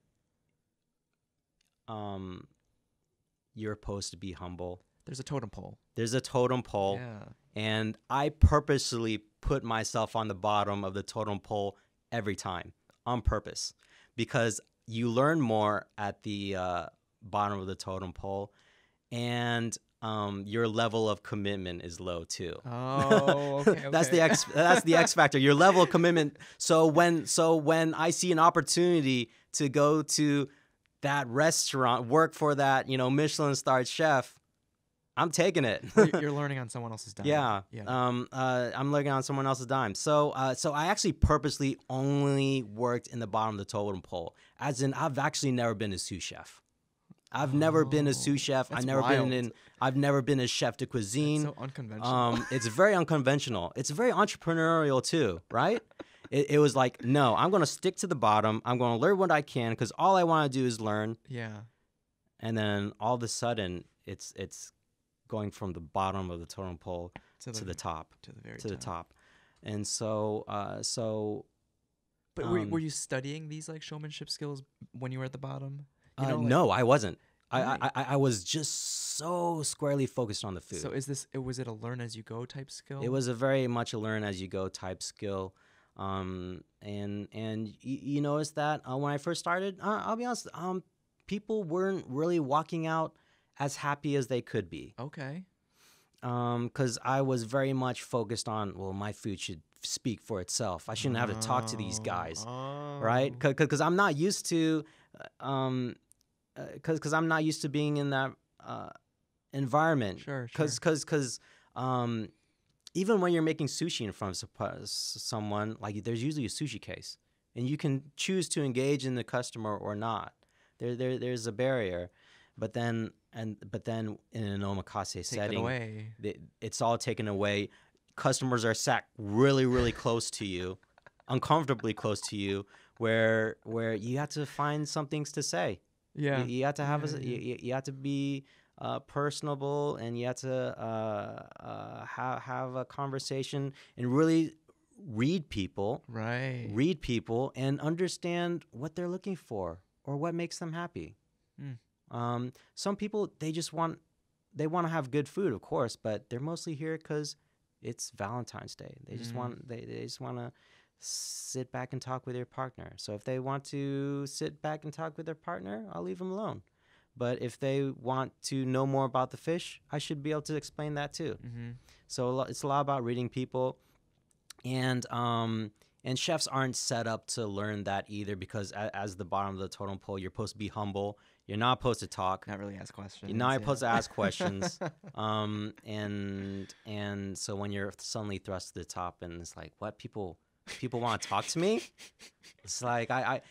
you're supposed to be humble. There's a totem pole. There's a totem pole. Yeah. And I purposely put myself on the bottom of the totem pole every time on purpose, because you learn more at the bottom of the totem pole, and your level of commitment is low too. Oh, okay. That's the X factor. Your level of commitment. So when I see an opportunity to go to that restaurant, work for that, Michelin-starred chef, I'm taking it. You're learning on someone else's dime. Yeah. I'm learning on someone else's dime. So I actually purposely only worked in the bottom of the totem pole. As in, I've actually never been a sous chef. I've never been a sous chef. That's I've never been a chef de cuisine. That's so unconventional. It's very unconventional. It's very entrepreneurial too, right? It was like, no, I'm going to stick to the bottom. I'm going to learn what I can because all I want to do is learn. Yeah. And then all of a sudden, it's going from the bottom of the totem pole to the top, to the very the top. And so But were you studying these like showmanship skills when you were at the bottom? No, I wasn't. Right. I was just so squarely focused on the food. So was it a learn as you go type skill? It was a very much a learn as you go type skill. And you notice that when I first started, I'll be honest, people weren't really walking out as happy as they could be. Okay. Because I was very much focused on, well, my food should speak for itself. I shouldn't have to talk to these guys, right? Because I'm not used to, because I'm not used to being in that environment. Sure. Because even when you're making sushi in front of someone, like there's usually a sushi case, and you can choose to engage in the customer or not. There's a barrier, but then in an omakase setting, it's all taken away. Customers are sat really, really close to you, uncomfortably close to you, where you have to find some things to say. Yeah, you have to have you have to be personable, and you have to have a conversation and really read people, right? Read people and understand what they're looking for or what makes them happy. Some people they want to have good food, of course, but they're mostly here because it's Valentine's Day. They just want to sit back and talk with their partner. So if they want to sit back and talk with their partner, I'll leave them alone. But if they want to know more about the fish, I should be able to explain that too. So it's a lot about reading people, and chefs aren't set up to learn that either, because as the bottom of the totem pole, you're supposed to be humble. You're not supposed to talk. Not really ask questions. You're not supposed to ask questions. And so when you're suddenly thrust to the top, and it's like, what, people want to talk to me? It's like I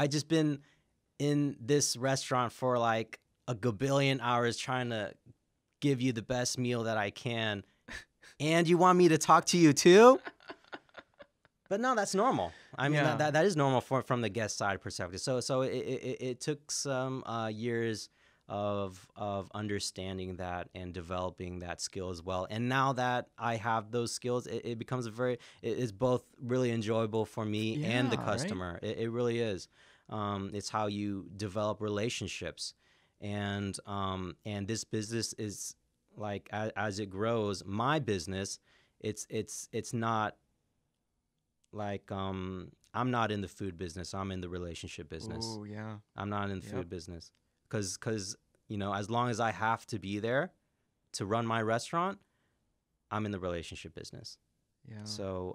just been in this restaurant for like a gabillion hours trying to give you the best meal that I can, and you want me to talk to you too? But no, that's normal. I mean, that is normal from the guest side perspective. So it took some years of understanding that and developing that skill as well. And now that I have those skills, it becomes it's both really enjoyable for me and the customer. Right? It really is. It's how you develop relationships, and this business is like as it grows. My business, it's not like I'm not in the food business. I'm in the relationship business. Oh yeah. I'm not in the food business because as long as I have to be there to run my restaurant, I'm in the relationship business. Yeah. So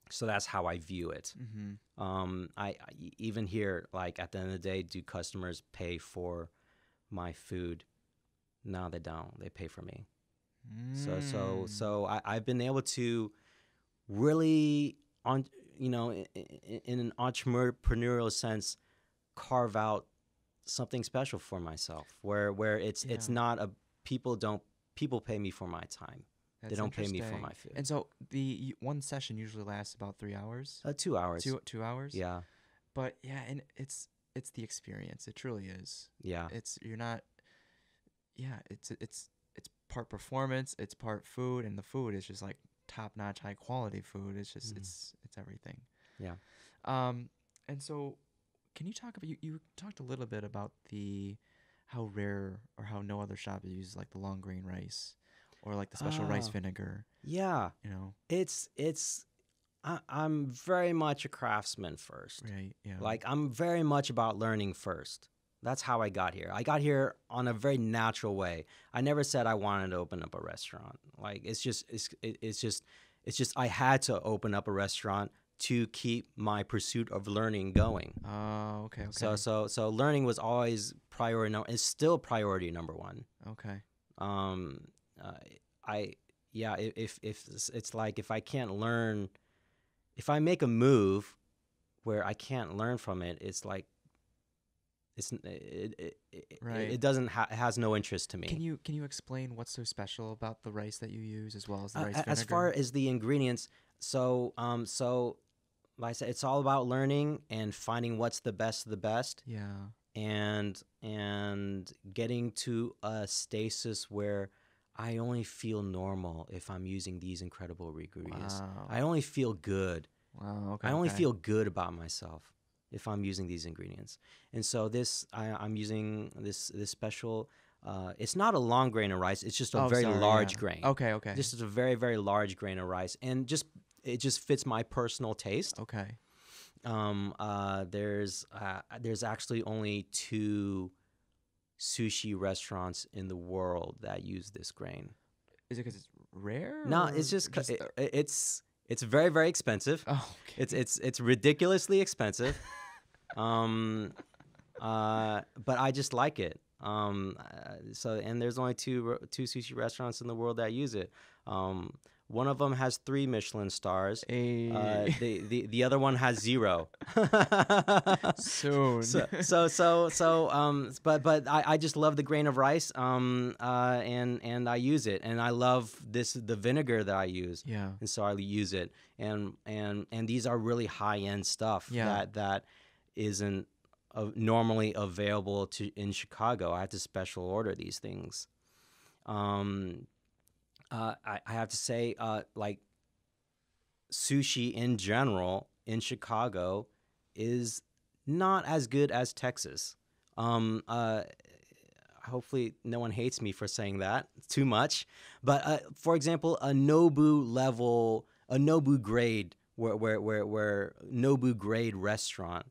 so that's how I view it. I even here, like at the end of the day, do customers pay for my food? No, they don't. They pay for me. So I've been able to really in an entrepreneurial sense carve out something special for myself where it's not people pay me for my time. They don't pay me for my food. And so the one session usually lasts about 3 hours. 2 hours. 2 hours. Yeah. But yeah, and it's the experience. It truly is. Yeah. It's part performance, it's part food, and the food is just like top-notch, high-quality food. It's just it's everything. Yeah. And so, can you talk about you talked a little bit about how rare or how no other shop uses like the long grain rice or like the special rice vinegar. Yeah. You know, it's I'm very much a craftsman first. Right. Yeah. Like, I'm very much about learning first. That's how I got here. I got here on a very natural way. I never said I wanted to open up a restaurant. Like, it's just I had to open up a restaurant to keep my pursuit of learning going. Oh, okay. So learning was always priority. It's still priority number one. Okay. If it's like, if I can't learn, if I make a move where I can't learn from it, it's like Right. it doesn't it has no interest to me. Can you explain what's so special about the rice that you use, as well as the rice vinegar? As far as the ingredients, so like I said, it's all about learning and finding what's the best of the best. Yeah. And getting to a stasis where I only feel normal if I'm using these incredible ingredients. Wow. I only feel good. Wow. Okay. I only feel good about myself if I'm using these ingredients. And so I'm using this special. It's not a long grain of rice. It's just a very large grain. Okay. Okay. This is a very, very large grain of rice, and it just fits my personal taste. Okay. There's actually only 2 sushi restaurants in the world that use this grain. Is it because it's rare? No, it's just it's very, very expensive. Oh, okay. It's ridiculously expensive. But I just like it. And there's only two sushi restaurants in the world that use it. One of them has 3 Michelin stars. The other one has 0. Soon. But I just love the grain of rice. And I use it, and I love the vinegar that I use. Yeah. And so I use it, and these are really high end stuff. Yeah. That isn't normally available in Chicago. I had to special order these things. I have to say, like, sushi in general in Chicago is not as good as Texas. Hopefully no one hates me for saying that too much. But for example, a Nobu grade, where Nobu grade restaurant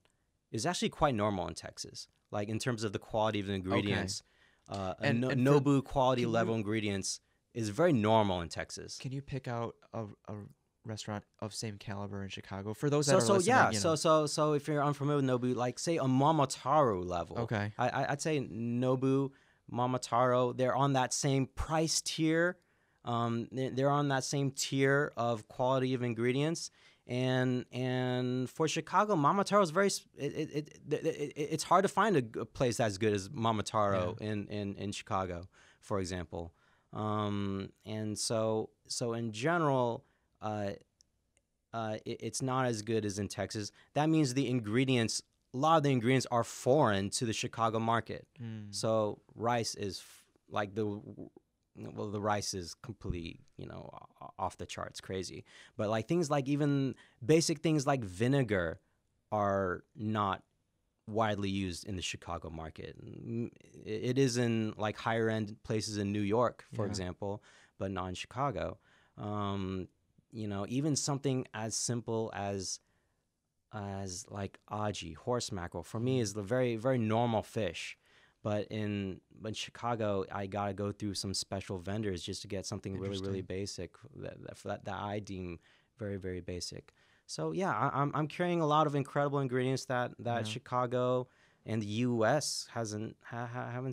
is actually quite normal in Texas. Like, in terms of the quality of the ingredients, Nobu quality level ingredients is very normal in Texas. Can you pick out a restaurant of same caliber in Chicago for those that are listening? Yeah. So if you're unfamiliar with Nobu, like, say, a Momotaro level. Okay. I'd say Nobu, Momotaro, they're on that same price tier. They're on that same tier of quality of ingredients. And for Chicago, Momotaro is very. It's hard to find a place that's good as Momotaro in Chicago, for example. And so in general, it's not as good as in Texas. That means a lot of the ingredients are foreign to the Chicago market. So rice is the rice is completely, off the charts, crazy. But like things like, even basic things like vinegar are not widely used in the Chicago market. It is in like higher end places in New York, for example, but not in Chicago. Even something as simple as like aji, horse mackerel, for me is the very, very normal fish. But in Chicago, I gotta go through some special vendors just to get something really, really basic that I deem very, very basic. So yeah, I'm carrying a lot of incredible ingredients that Chicago and the U.S. haven't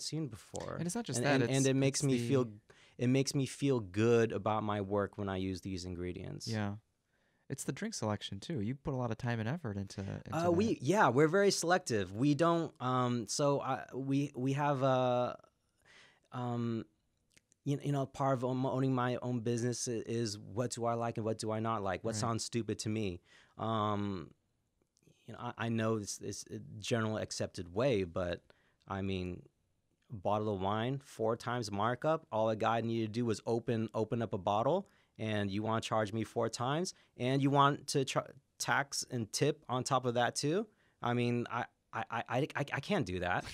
seen before. And it's not just and it makes me feel good about my work when I use these ingredients. Yeah. It's the drink selection too. You put a lot of time and effort into we're very selective. We don't we have part of owning my own business is, what do I like and what do I not like? What sounds stupid to me? I know it's a general accepted way, but I mean, a bottle of wine, 4 times markup. All a guy needed to do was open up a bottle, and you want to charge me 4 times, and you want to tax and tip on top of that too. I mean, I can't do that.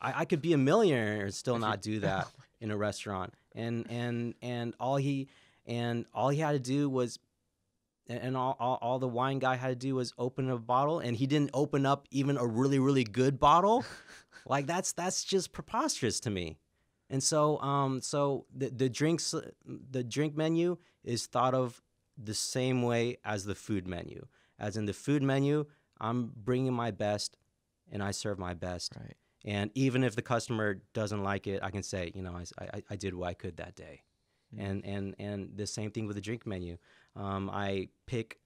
I could be a millionaire and still not do that in a restaurant. And all he had to do was and all the wine guy had to do was open a bottle, and he didn't open up even a really, really good bottle. Like that's just preposterous to me. And so the drink menu is thought of the same way as the food menu. As in the food menu, I'm bringing my best, and I serve my best. Right. And even if the customer doesn't like it, I can say, I did what I could that day. And the same thing with the drink menu. I pick,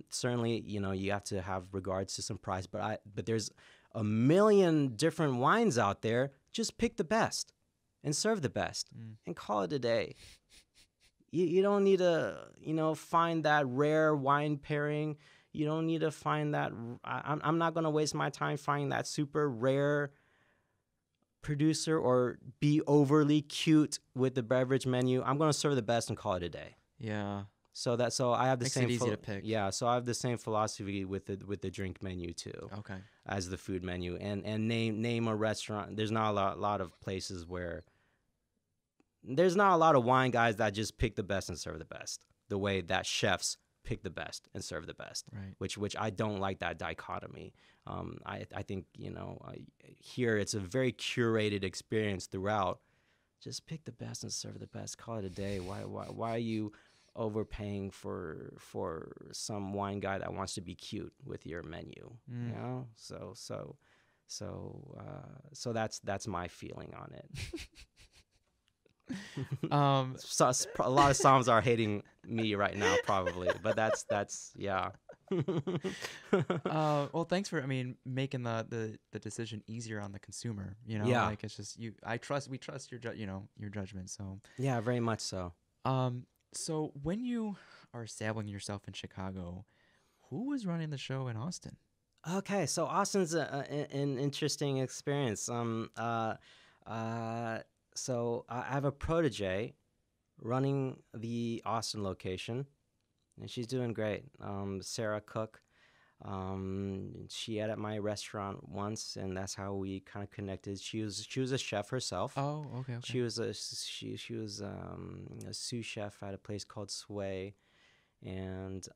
certainly, you have to have regards to some price, but there's a million different wines out there. Just pick the best and serve the best and call it a day. You don't need to, find that rare wine pairing. You don't need to find that. I'm not going to waste my time finding that super rare producer or be overly cute with the beverage menu. I'm going to serve the best and call it a day. Yeah. So I have the Makes same it easy to pick. Yeah, so I have the same philosophy with the drink menu too. Okay. As the food menu, and name a restaurant. There's not a lot of places where there's not a lot of wine guys that just pick the best and serve the best the way that chefs pick the best and serve the best. Right. Which I don't like that dichotomy. I think here it's a very curated experience throughout. Just pick the best and serve the best. Call it a day. Why are you overpaying for some wine guy that wants to be cute with your menu? So that's my feeling on it. So, a lot of Psalms are hating me right now, probably, but that's yeah. Well, thanks for making the decision easier on the consumer. Yeah. Like it's just we trust your your judgment. So yeah, very much so. So when you are establishing yourself in Chicago, who was running the show in Austin? Okay, so Austin's an interesting experience. So I have a protege running the Austin location, and she's doing great. Sarah Cook. She ate at my restaurant once, and that's how we kind of connected. She was a chef herself. Oh, okay. She was a sous chef at a place called Sway, and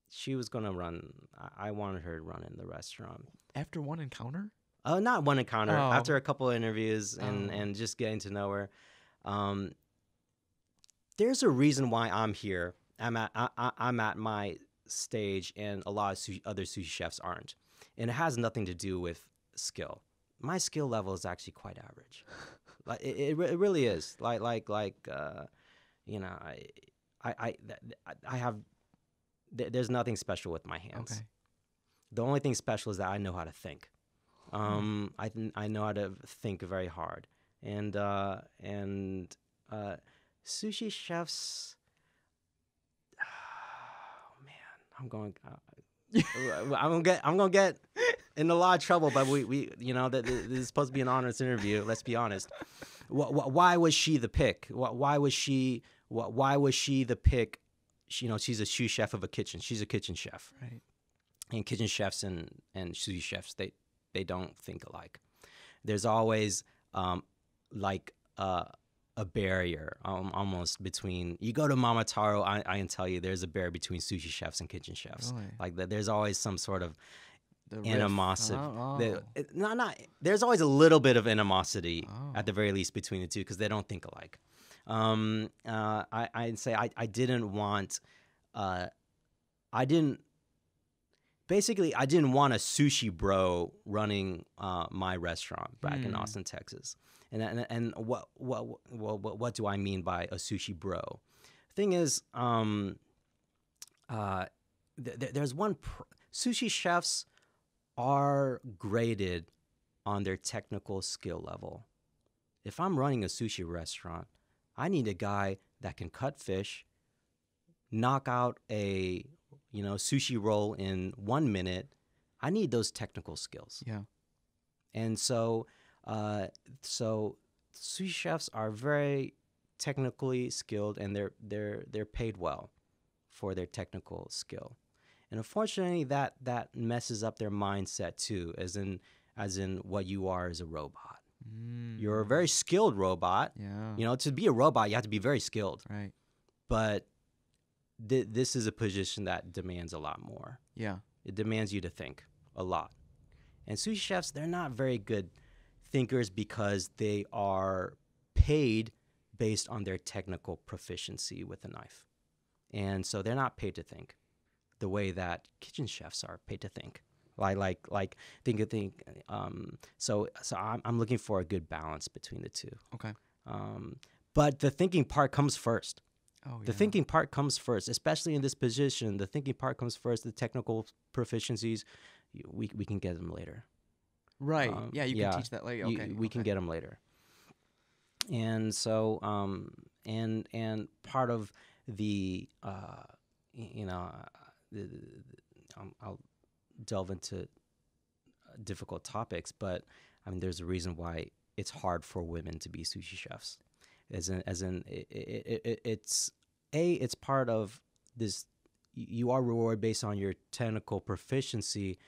she was gonna run. I wanted her to run in the restaurant. After one encounter? Not one encounter. Oh. After a couple of interviews and just getting to know her. There's a reason why I'm here. I'm at my stage, and a lot of other sushi chefs aren't, and it has nothing to do with skill. My skill level is actually quite average. Like it really is. I have. There's nothing special with my hands. Okay. The only thing special is that I know how to think. I know how to think very hard, and sushi chefs. Oh man, I'm gonna get in a lot of trouble. But we that this is supposed to be an honest interview. Let's be honest. Why was she the pick? Why was she the pick? She's a sous chef of a kitchen. She's a kitchen chef. Right. And kitchen chefs and sushi chefs, they don't think alike. There's always a barrier almost between. You go to Mama Taro, I can tell you there's a barrier between sushi chefs and kitchen chefs. Really? Like there's always some sort of The animosity. riff. There's always a little bit of animosity at the very least between the two because they don't think alike. I'd say I didn't want I didn't want a sushi bro running my restaurant back in Austin, Texas. And what do I mean by a sushi bro? Thing is, there's one sushi chefs are graded on their technical skill level. If I'm running a sushi restaurant, I need a guy that can cut fish, knock out a sushi roll in 1 minute. I need those technical skills. Yeah. And so sushi chefs are very technically skilled, and they're paid well for their technical skill. And unfortunately, that messes up their mindset too, as in what you are as a robot. You're a very skilled robot. Yeah. You know, to be a robot, you have to be very skilled. Right. But this is a position that demands a lot more. Yeah. It demands you to think a lot. And sushi chefs, they're not very good thinkers because they are paid based on their technical proficiency with a knife. And so they're not paid to think the way that kitchen chefs are paid to think. So I'm looking for a good balance between the two. Okay. But the thinking part comes first. Oh, yeah. The thinking part comes first, especially in this position. The thinking part comes first. The technical proficiencies, we can get them later. Right. Yeah, you can teach that later. Okay. We can get them later. And so, and part of the, I'll delve into difficult topics, but I mean, there's a reason why it's hard for women to be sushi chefs. It's part of this. You are rewarded based on your technical proficiency,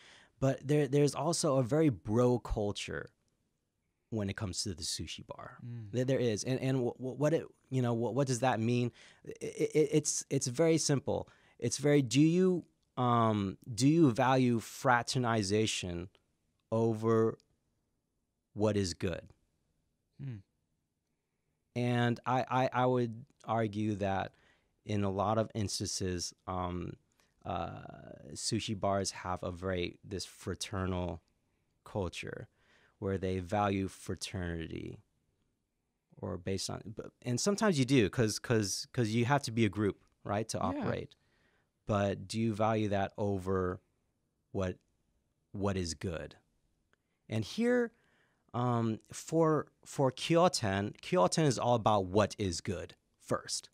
but there's also a very bro culture when it comes to the sushi bar. There is, and what does that mean? It's very simple. It's very do you value fraternization over what is good? And I would argue that in a lot of instances, sushi bars have this fraternal culture where they value fraternity, or based on, and sometimes you do because you have to be a group, right, to operate. But do you value that over what is good? And here, for Kyoten is all about what is good first.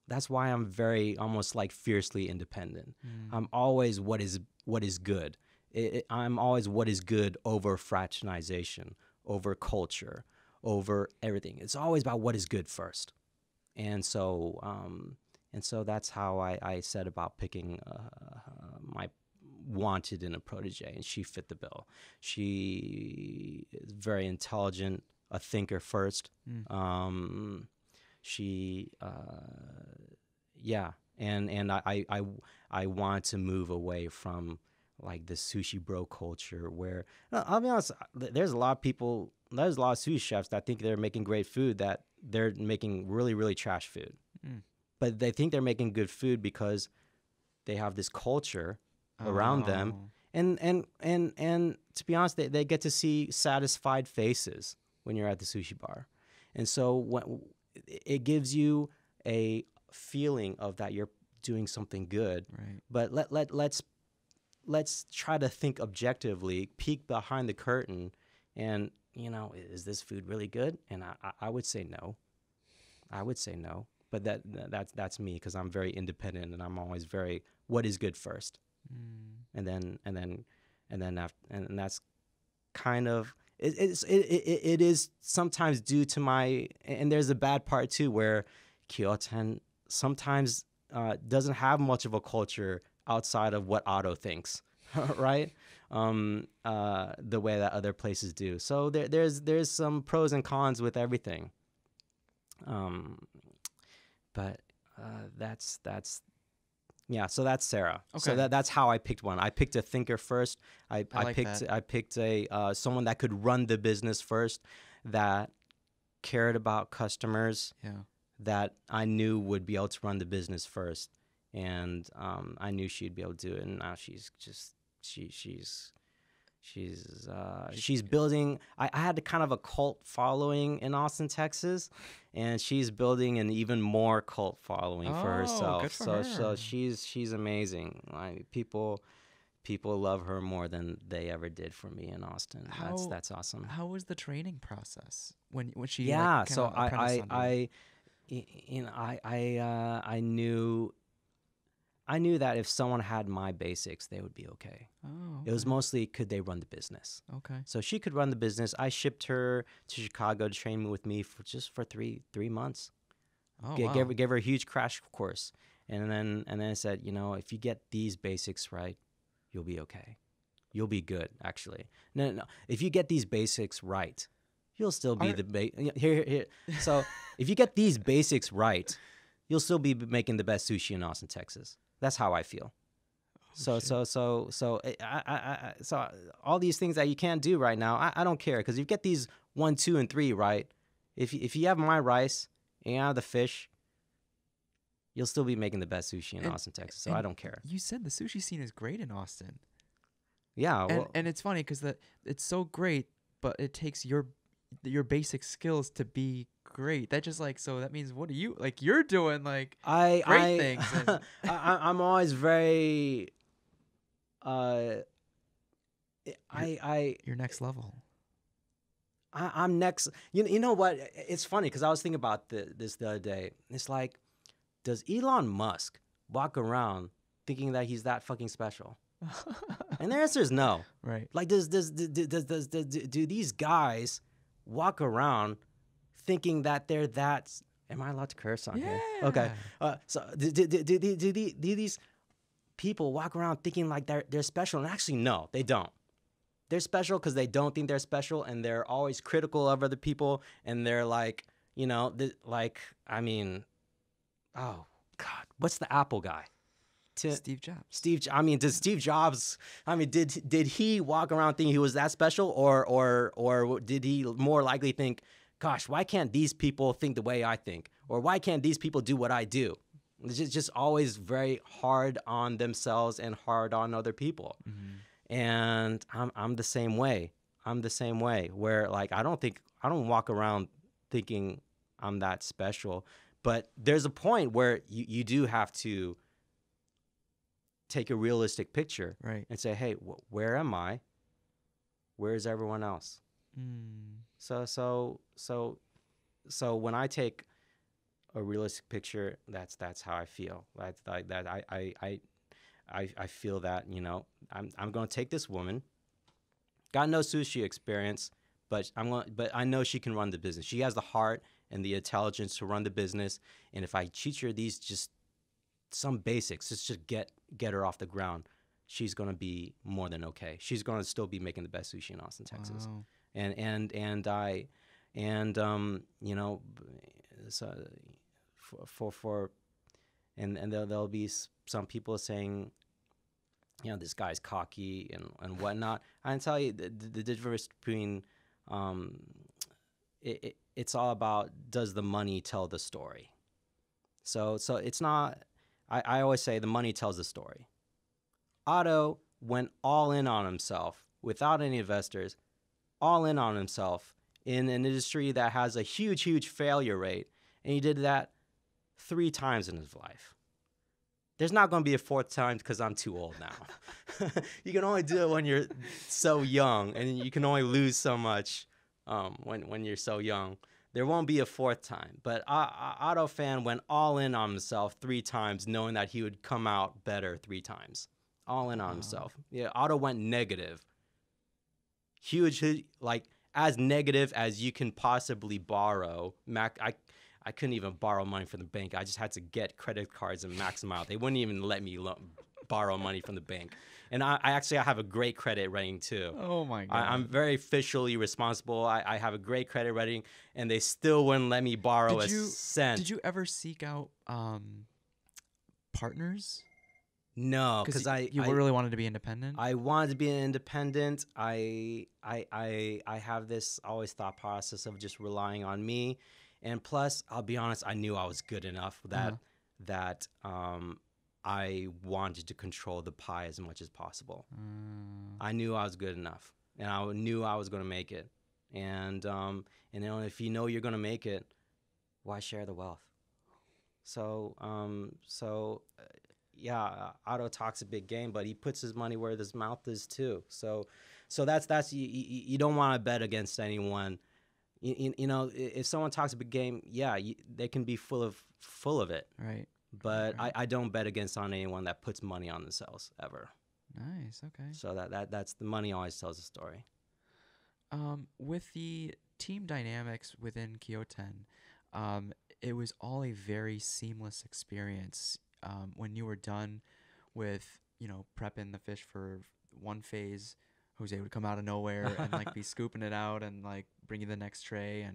That's why I'm very almost like fiercely independent. I'm always what is good. I'm always what is good over fraternization, over culture, over everything. It's always about what is good first. And so that's how I said about picking my wanted in a protege, and she fit the bill. She is very intelligent, a thinker first. And I want to move away from like the sushi bro culture where, I'll be honest, there's a lot of sushi chefs that think they're making great food, that they're making really, really trash food. But they think they're making good food because they have this culture around them. And to be honest, they get to see satisfied faces when you're at the sushi bar. And so it gives you a feeling of that you're doing something good. Right. But let's try to think objectively, peek behind the curtain, and is this food really good? And I would say no. I would say no. But that's me, because I'm very independent, and I'm always very what is good first, and that's kind of it is sometimes due to my, and there's a bad part too where Kyoten sometimes doesn't have much of a culture outside of what Otto thinks, right? The way that other places do. So there's some pros and cons with everything. But so that's Sarah. Okay. So that's how I picked one. I picked a thinker first. I picked a someone that could run the business first, that cared about customers, that I knew would be able to run the business first, and I knew she'd be able to do it. And now she's building. I had kind of a cult following in Austin, Texas, and she's building an even more cult following for herself. Good for her. So she's amazing. Like people love her more than they ever did for me in Austin. That's awesome. How was the training process when she? Yeah, like, so I knew that if someone had my basics, they would be okay. Oh, It was mostly, could they run the business? okay. So she could run the business. I shipped her to Chicago to train with me for 3 months. Oh, Gave her a huge crash course, and then I said, if you get these basics right, you'll be okay. You'll be good, actually. No. If you get these basics right, you'll still be Are- the here. So if you get these basics right, you'll still be making the best sushi in Austin, Texas. That's how I feel. So shit. so all these things that you can't do right now, I don't care, because if you get these 1, 2, and 3 right, if you have my rice and you have the fish, you'll still be making the best sushi in And- Austin, Texas. So and I don't care. You said the sushi scene is great in Austin. Yeah, And well, and it's funny because it's so great, but it takes your basic skills to be great. That just like, so that means, what do you like? You're doing like great things. And I'm always very uh you're next level. I'm next. You know what? It's funny because I was thinking about this the other day. It's like, does Elon Musk walk around thinking that he's that fucking special? And the answer is no. Right. Like, do these guys walk around thinking that they're that? Am I allowed to curse on here? Okay. So do these people walk around thinking like they're special? And actually, no, they don't. They're special because they don't think they're special, and they're always critical of other people, and they're like, I mean, oh God, what's the Apple guy? Steve Jobs. Did Steve Jobs? I mean, did he walk around thinking he was that special, or did he more likely think, gosh, why can't these people think the way I think, or why can't these people do what I do? It's just always very hard on themselves and hard on other people. Mm-hmm. And I'm the same way. I'm the same way, where like I don't walk around thinking I'm that special. But there's a point where you do have to take a realistic picture, Right. and say, hey, where am I? Where is everyone else? Mm. So when I take a realistic picture, that's how I feel. That's like that. I feel that, I'm going to take this woman, got no sushi experience, but I know she can run the business. She has the heart and the intelligence to run the business. And if I teach her these just some basics, just get her off the ground, she's going to be more than okay. She's going to still be making the best sushi in Austin, Texas. Wow. So there'll be some people saying, this guy's cocky and whatnot. I can tell you the difference between it's all about, does the money tell the story? So it's not. I always say the money tells the story. Otto went all in on himself without any investors, all in on himself in an industry that has a huge failure rate, and he did that 3 times in his life. There's not going to be a 4th time because I'm too old now. You can only do it when you're so young, and you can only lose so much when you're so young. There won't be a 4th time. But Otto Phan went all in on himself 3 times, knowing that he would come out better 3 times. All in on himself. Yeah, Otto went negative. Huge, like as negative as you can possibly borrow. I couldn't even borrow money from the bank. I just had to get credit cards and max them out. They wouldn't even let me borrow money from the bank. And I have a great credit rating too. Oh my God. I'm very fiscally responsible. I have a great credit rating, and they still wouldn't let me borrow a cent. Did you ever seek out partners? No, because you really wanted to be independent. I wanted to be an independent. I have this always thought process of just relying on me, and plus, I'll be honest, I knew I was good enough that I wanted to control the pie as much as possible. I knew I was good enough, and I knew I was going to make it. And if you know you're going to make it, why share the wealth? Yeah, Otto talks a big game, but he puts his money where his mouth is too. So that's you don't want to bet against anyone. If someone talks a big game, they can be full of it. Right. But Right. I don't bet against on anyone that puts money on themselves ever. Nice. Okay. So that's the money always tells a story. With the team dynamics within Kyoten, it was all a very seamless experience. When you were done with, prepping the fish for one phase, Jose would come out of nowhere and like be scooping it out and like bring you the next tray,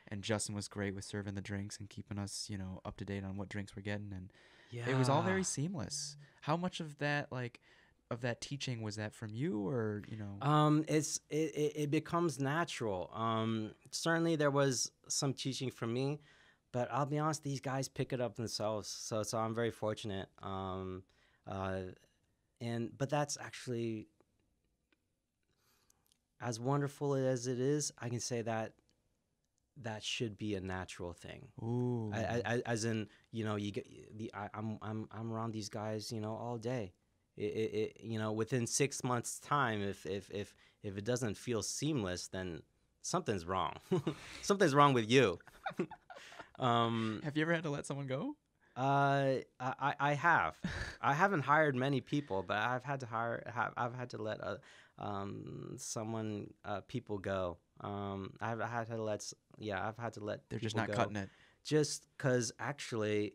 and Justin was great with serving the drinks and keeping us, you know, up to date on what drinks we're getting, and it was all Yeah. very seamless. How much of that teaching was that from you, or you know? It becomes natural. Certainly there was some teaching from me, but I'll be honest, these guys pick it up themselves. So I'm very fortunate. Uh, but that's actually as wonderful as it is. I can say that that should be a natural thing. Ooh. As in, you know, you get I'm around these guys, you know, all day. You know, within 6 months' time, if it doesn't feel seamless, then something's wrong. Something's wrong with you. Have you ever had to let someone go? I have. I haven't hired many people, but I've had to I've had to let people go. I've had to let I've had to let They're people just not go. cutting it. Just because actually,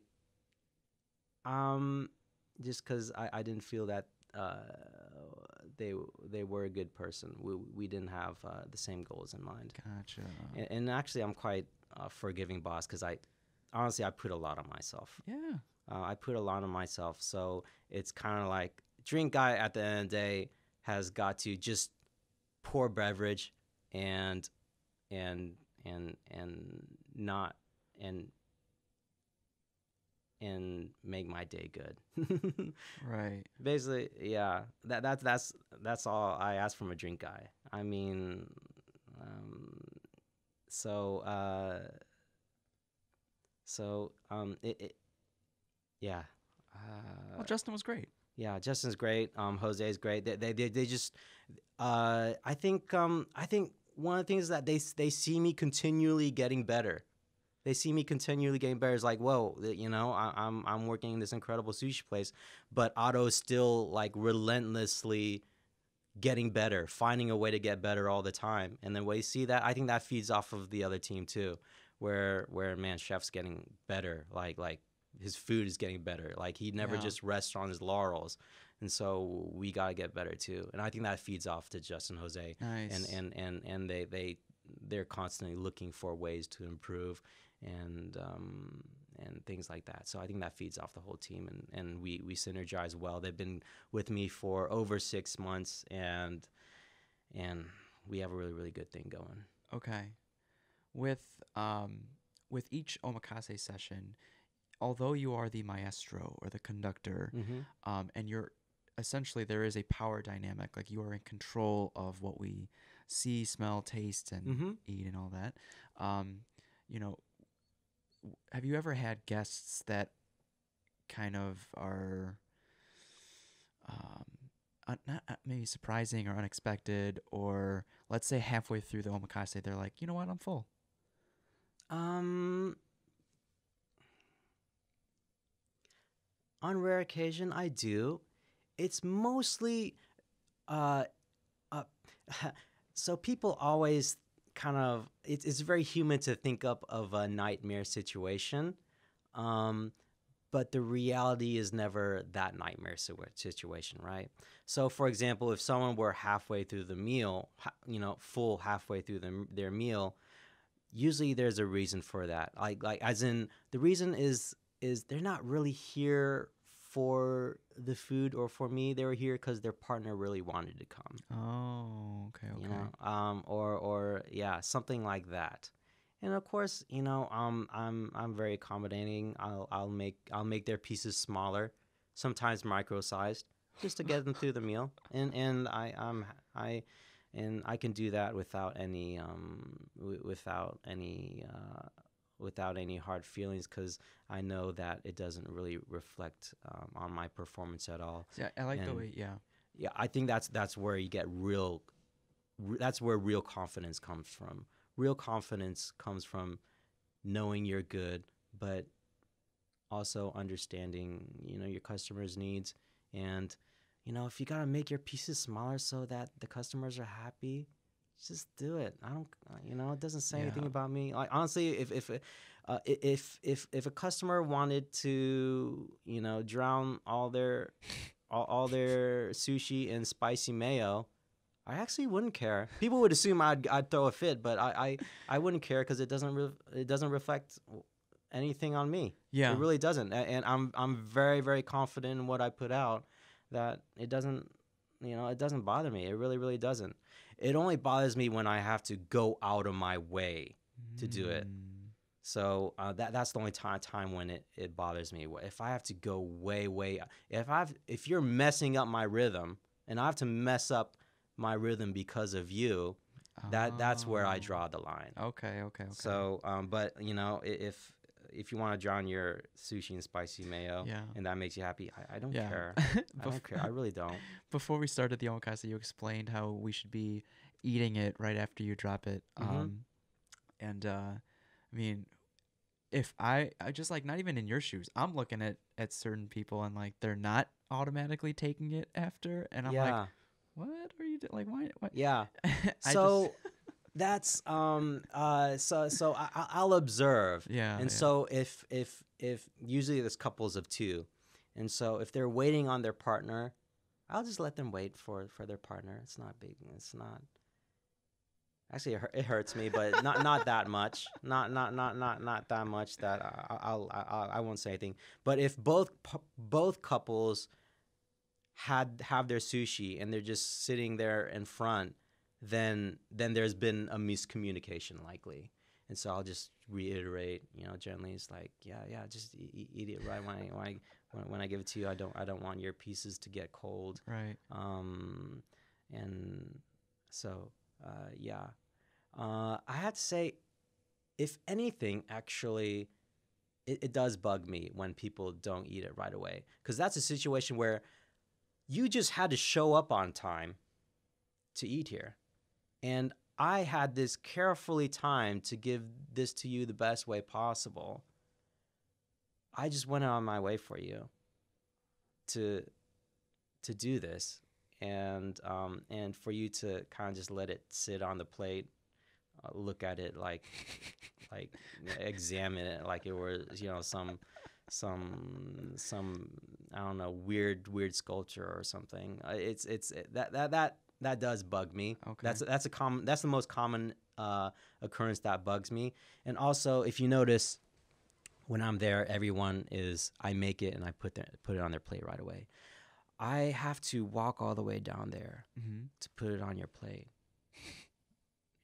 just because I didn't feel that they were a good person. We didn't have the same goals in mind. Gotcha. And actually, I'm quite forgiving boss, because honestly I put a lot on myself. Yeah. I put a lot on myself, so it's kind of like drink guy at the end of the day has got to just pour beverage and not and make my day good. Right. Basically, yeah. That's all I ask from a drink guy. I mean, so yeah. Well, Justin was great. Yeah, Justin's great. Jose's great. They just I think one of the things is that they see me continually getting better. They see me continually getting better. It's like, whoa, you know, I'm working in this incredible sushi place, but Otto's still like relentlessly getting better, finding a way to get better all the time. And then when you see that, I think that feeds off of the other team too, where man, chef's getting better, like his food is getting better, like he never just rests on his laurels. And so we got to get better too. And I think that feeds off to Justin, Jose. Nice. And they're constantly looking for ways to improve and things like that. So I think that feeds off the whole team, and we synergize well. They've been with me for over 6 months, and we have a really, really good thing going. Okay. With each omakase session, although you are the maestro or the conductor, and you're essentially, there is a power dynamic, like you are in control of what we see, smell, taste, and eat and all that. You know, have you ever had guests that kind of are not maybe surprising or unexpected, or let's say halfway through the omakase they're like, you know what, I'm full? On rare occasion, I do. It's mostly, so people always kind of, it's very human to think up of a nightmare situation, but the reality is never that nightmare situation, right? So, for example, if someone were halfway through the meal, full halfway through their meal, usually there's a reason for that. Like as in, the reason is they're not really here for the food or for me. They were here because their partner really wanted to come. Oh, okay. You know, or something like that. And of course, you know, I'm very accommodating. I'll make their pieces smaller, sometimes micro-sized, just to get them through the meal. And I can do that without any hard feelings, because I know that it doesn't really reflect on my performance at all. Yeah, I like the way. Yeah. Yeah, I think that's where you get that's where real confidence comes from. Real confidence comes from knowing you're good, but also understanding, you know, your customers' needs. And, you know, if you gotta make your pieces smaller so that the customers are happy, just do it. I don't, you know, it doesn't say anything about me. Like, honestly, if a customer wanted to, you know, drown all their sushi in spicy mayo, I actually wouldn't care. People would assume I'd throw a fit, but I wouldn't care because it doesn't reflect anything on me. Yeah. It really doesn't. And I'm very, very confident in what I put out, that it doesn't, it doesn't bother me. It really, really doesn't. It only bothers me when I have to go out of my way to do it. So that's the only time when it bothers me. If I have to go way, if you're messing up my rhythm and I have to mess up my rhythm because of you, that's where I draw the line. Okay. So, but if you want to drown your sushi in spicy mayo, and that makes you happy, I don't care. I don't care. I really don't. Before we started the omakase, you explained how we should be eating it right after you drop it. And I mean, if I just like, not even in your shoes, I'm looking at certain people and like they're not automatically taking it after, and I'm like, what are you doing? Like, why? Yeah. So that's so I'll observe. Yeah. And so if usually there's couples of two, and so if they're waiting on their partner, I'll just let them wait for their partner. It's not big. It's not. Actually, it hurts me, but not that much. Not that much that I won't say anything. But if both couples have their sushi and they're just sitting there in front, then there's been a miscommunication likely. And so I'll just reiterate, gently. It's like, just eat it right when I give it to you. I don't want your pieces to get cold. Right. And so I had to say, if anything, actually, it does bug me when people don't eat it right away, because that's a situation where you just had to show up on time to eat here. And I had this carefully timed to give this to you the best way possible. I just went on my way for you to do this, and for you to kind of just let it sit on the plate, look at it like examine it like it was some I don't know, weird sculpture or something. That does bug me. Okay. That's the most common occurrence that bugs me. And also, if you notice, when I'm there, I make it and I put it on their plate right away. I have to walk all the way down there to put it on your plate,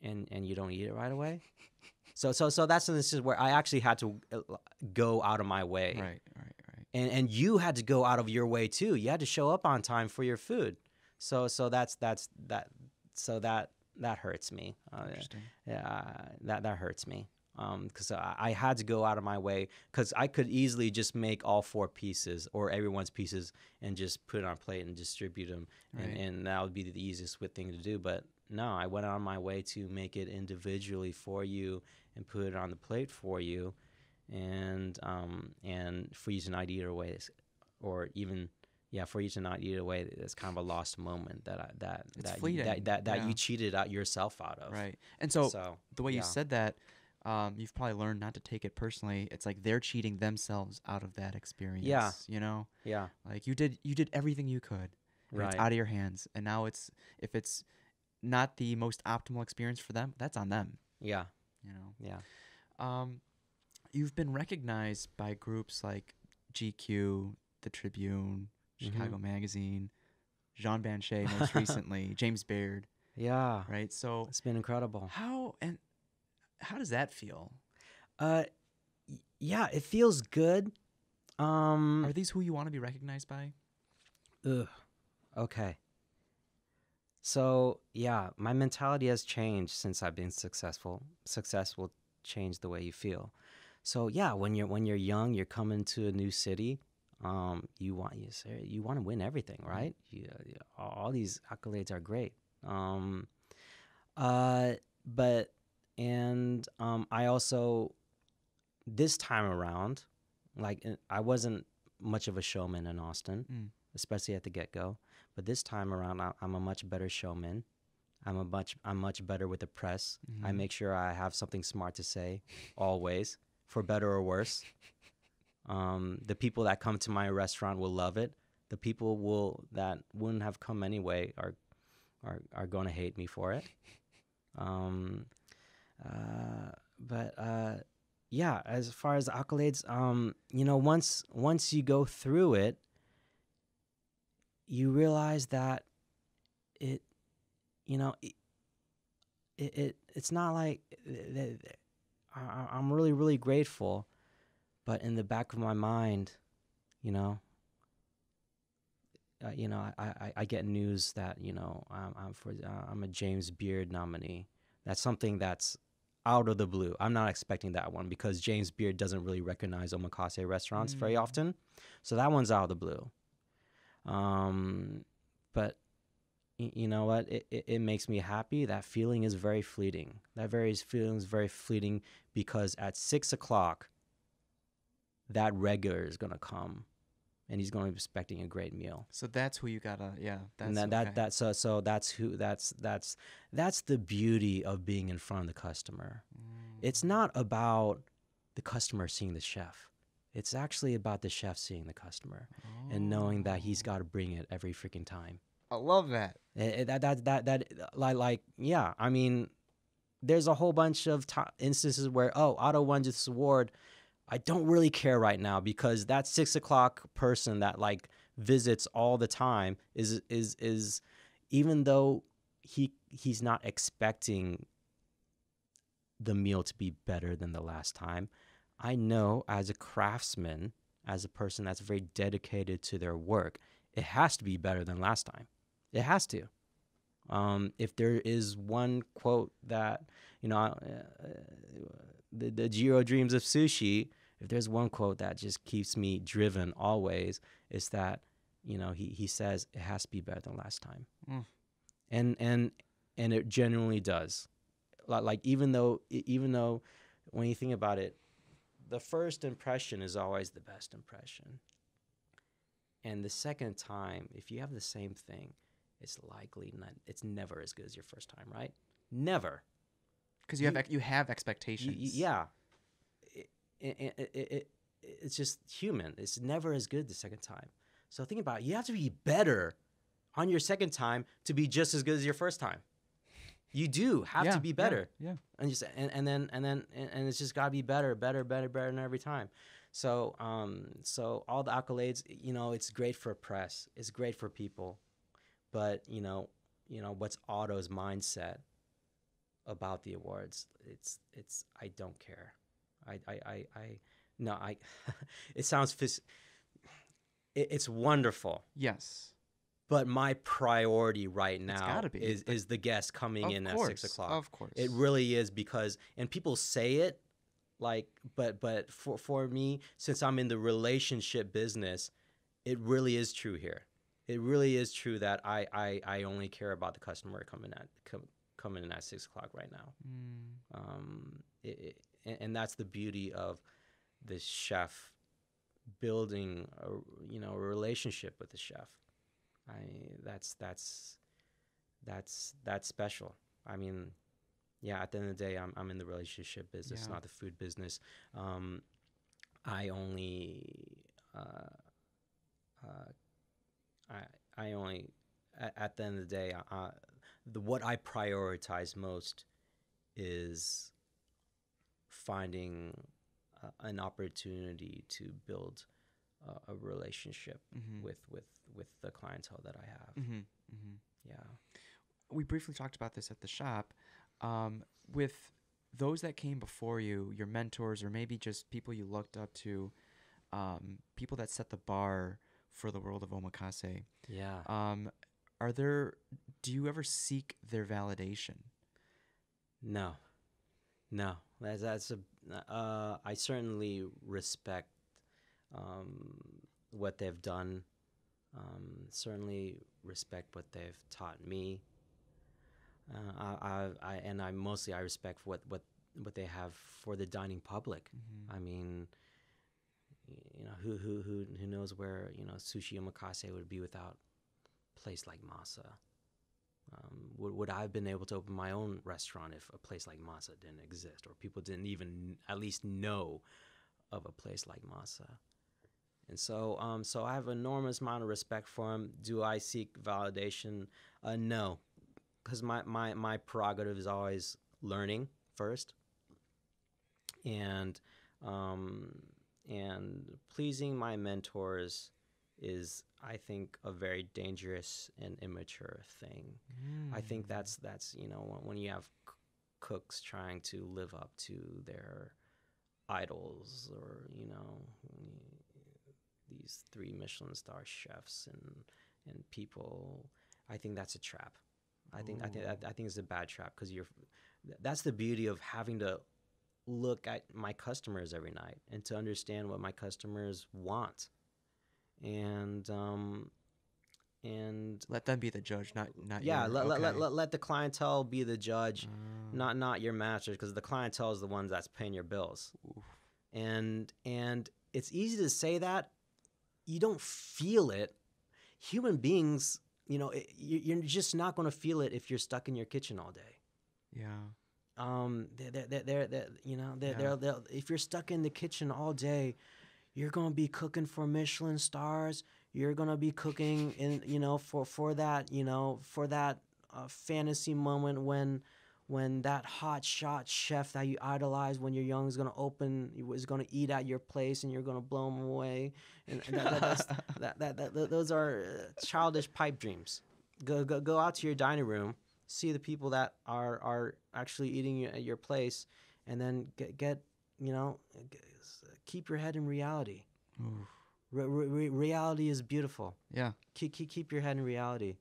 and you don't eat it right away. So that's an instance where I actually had to go out of my way. Right. And you had to go out of your way too. You had to show up on time for your food. So that hurts me. Interesting. That hurts me. Because I had to go out of my way, because I could easily just make all 4 pieces or everyone's pieces and just put it on a plate and distribute them, Right. and that would be the easiest thing to do. But no, I went on my way to make it individually for you and put it on the plate for you, and for you to not eat it away, or even for you to not eat it away, it's kind of a lost moment that you cheated out yourself out of. Right. And so the way you said that, you've probably learned not to take it personally. It's like they're cheating themselves out of that experience. Yeah. Yeah. Like you did everything you could. Right. It's out of your hands, and now if it's not the most optimal experience for them, that's on them. Yeah. Yeah. You've been recognized by groups like GQ, The Tribune, Chicago Magazine, Jean Banchet most recently, James Baird. Yeah. Right. So it's been incredible. How does that feel? Yeah, it feels good. Are these who you want to be recognized by? Okay. So yeah, my mentality has changed since I've been successful. Success will change the way you feel. So yeah, when you're young, you're coming to a new city. You want to win everything, right? All these accolades are great. I also, this time around, I wasn't much of a showman in Austin, especially at the get-go. But this time around, I'm a much better showman. I'm much better with the press. I make sure I have something smart to say, always, for better or worse. The people that come to my restaurant will love it. The people that wouldn't have come anyway are are going to hate me for it. Um, but yeah, as far as the accolades, once you go through it, you realize that it, it's not like I'm really, really grateful, but in the back of my mind, you know, I get news that I'm a James Beard nominee. That's something that's out of the blue. I'm not expecting that one because James Beard doesn't really recognize omakase restaurants very often, so that one's out of the blue. But you know what? It makes me happy. That feeling is very fleeting. That feeling is very fleeting because at 6 o'clock, that regular is gonna come, and he's going to be expecting a great meal. So that's who you gotta, yeah. That's and that's the beauty of being in front of the customer. It's not about the customer seeing the chef. It's actually about the chef seeing the customer and knowing that he's got to bring it every freaking time. I love that. Yeah. I mean, there's a whole bunch of instances where Otto won this award. I don't really care right now because that 6 o'clock person that like visits all the time is even though he's not expecting the meal to be better than the last time. I know as a craftsman, as a person that's very dedicated to their work, it has to be better than last time. It has to. If there is one quote that, the Jiro Dreams of Sushi, if there's one quote that just keeps me driven always, it's that, he says it has to be better than last time. And it genuinely does. Like even though when you think about it, the first impression is always the best impression. And the second time, if you have the same thing, it's never as good as your first time, right? Never. Because you have expectations. Yeah. It's just human. It's never as good the second time. So think about it. You have to be better on your second time to be just as good as your first time. You do have to be better. Yeah. And it's just gotta be better every time. So all the accolades, it's great for press. It's great for people. But what's Otto's mindset about the awards? It's I don't care. It sounds it's wonderful. Yes. But my priority right now is the guest coming in at 6 o'clock. Of course. It really is because, and people say it like, but for me, since I'm in the relationship business, it really is true here. It really is true that I only care about the customer coming in at 6 o'clock right now. And that's the beauty of the chef building a relationship with the chef. That's special. I mean, yeah, at the end of the day, I'm in the relationship business, not the food business. I only at the end of the day, what I prioritize most is finding an opportunity to build a relationship with the clientele that I have. Yeah. We briefly talked about this at the shop. With those that came before you, your mentors, or maybe just people you looked up to, people that set the bar for the world of omakase. Yeah. Do you ever seek their validation? No. I certainly respect what they've done. Certainly respect what they've taught me. I respect what they have for the dining public. I mean, who knows where sushi omakase would be without a place like Masa. Would I have been able to open my own restaurant if a place like Masa didn't exist, or people didn't even at least know of a place like Masa? And so I have an enormous amount of respect for him. Do I seek validation? No. because my prerogative is always learning first, and pleasing my mentors is, I think, a very dangerous and immature thing. I think that's when you have cooks trying to live up to their idols, or these 3 Michelin star chefs and people. I think that's a trap. I think it's a bad trap, because that's the beauty of having to look at my customers every night and to understand what my customers want, and let them be the judge, not yeah, your, let the clientele be the judge, not your masters, because the clientele is the ones that's paying your bills. Oof. And it's easy to say that. You don't feel it. Human beings, you're just not going to feel it if you're stuck in your kitchen all day. Yeah. If you're stuck in the kitchen all day, you're going to be cooking for Michelin stars. You're going to be cooking for that fantasy moment when that hot shot chef that you idolize when you're young is going to eat at your place, and you're going to blow him away. And those are childish pipe dreams. Go out to your dining room, see the people that are actually eating at your place, and then keep your head in reality. Reality is beautiful. Yeah. Keep your head in reality.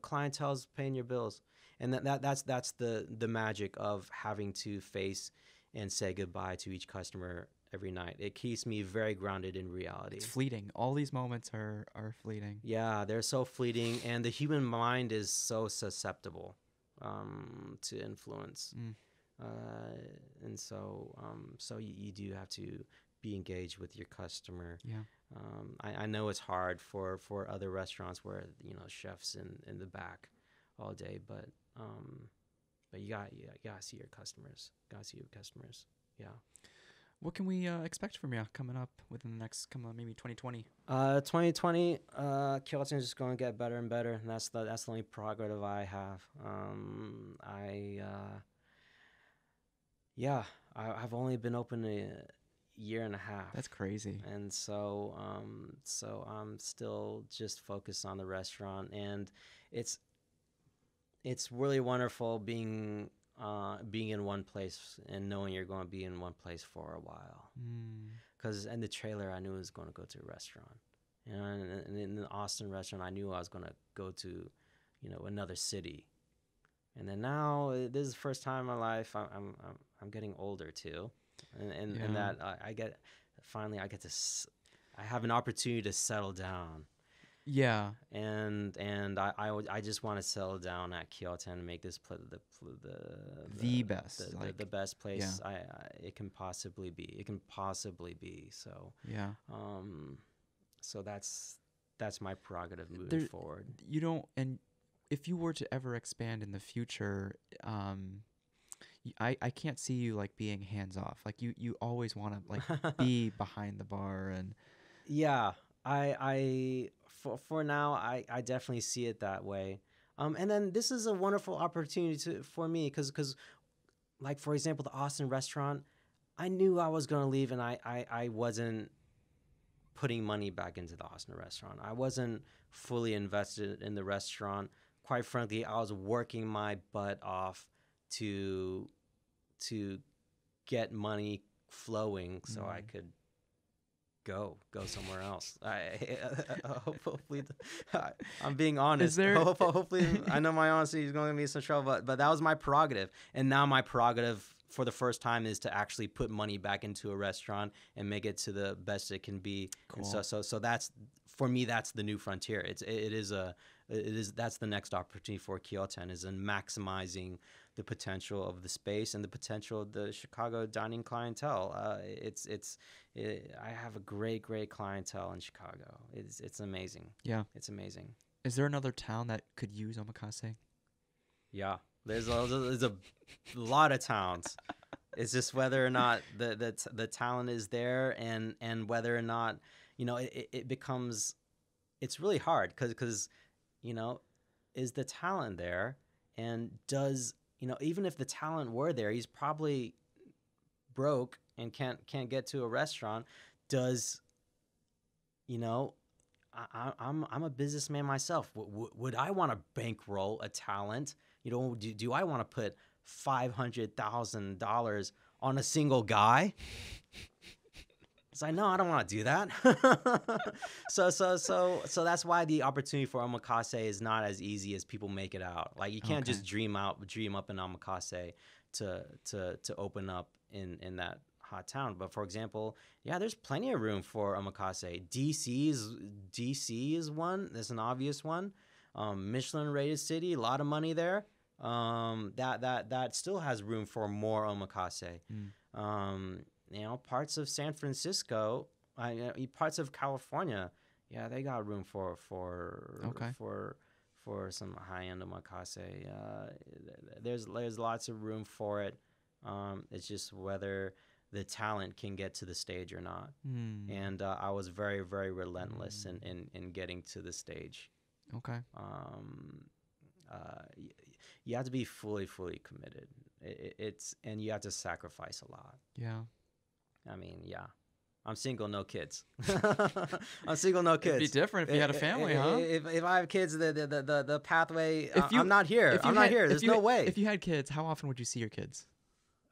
Clientele's paying your bills, and that's the magic of having to face and say goodbye to each customer every night. It keeps me very grounded in reality. It's fleeting. All these moments are fleeting. Yeah, they're so fleeting, and the human mind is so susceptible to influence. And so you do have to be engaged with your customer. Yeah. I know it's hard for other restaurants where chefs in the back all day, but you gotta see your customers. Yeah. What can we expect from you coming up within the next maybe 2020? 2020, Kyoten is just going to get better and better, and that's the only prerogative I have. I've only been open a year and a half. That's crazy. And so I'm still just focused on the restaurant, and it's really wonderful being in one place and knowing you're going to be in one place for a while. Because in the trailer, I knew I was going to go to a restaurant, and in the Austin restaurant, I knew I was going to go to another city. And then now, this is the first time in my life I'm getting older too, and that I have an opportunity to settle down. Yeah. And I just want to settle down at Kyoten and make this the best, the best place it can possibly be. So yeah. So that's my prerogative moving forward. And if you were to ever expand in the future, I can't see you like being hands off. Like you always want to like be behind the bar. And yeah, for now I definitely see it that way. And then this is a wonderful opportunity for me because like, for example, the Austin restaurant, I knew I was going to leave, and I wasn't putting money back into the Austin restaurant. I wasn't fully invested in the restaurant. Quite frankly, I was working my butt off to get money flowing so I could go somewhere else. Hopefully, I'm being honest. Hopefully, I know my honesty is going to be some trouble, but that was my prerogative, and now my prerogative for the first time is to actually put money back into a restaurant and make it to the best it can be. Cool. And so that's, for me, that's the new frontier. That's the next opportunity for Kyoten, is in maximizing the potential of the space and the potential of the Chicago dining clientele. I have a great clientele in Chicago. It's amazing. Yeah, it's amazing. Is there another town that could use omakase? Yeah, there's a lot of towns. It's just whether or not the talent is there, and whether or not it becomes. It's really hard because is the talent there, And does, even if the talent were there, he's probably broke and can't get to a restaurant. Does, I'm a businessman myself. Would I want to bankroll a talent? Do I want to put $500,000 on a single guy? It's like, no, I don't want to do that. So that's why the opportunity for omakase is not as easy as people make it out. Like, you can't just dream up an omakase to open up in that hot town. But for example, there's plenty of room for omakase. DC is one. There's an obvious one. Michelin rated city, a lot of money there. That still has room for more omakase. Parts of San Francisco, parts of California, they got room for some high end omakase. There's lots of room for it. It's just whether the talent can get to the stage or not. And I was very, very relentless in getting to the stage. Okay. You have to be fully committed. And you have to sacrifice a lot. Yeah. I mean, I'm single, no kids. I'm single, no kids. It'd be different if you had a family, huh? If I have kids, the pathway. I'm not here. I'm not here. There's no way. If you had kids, how often would you see your kids?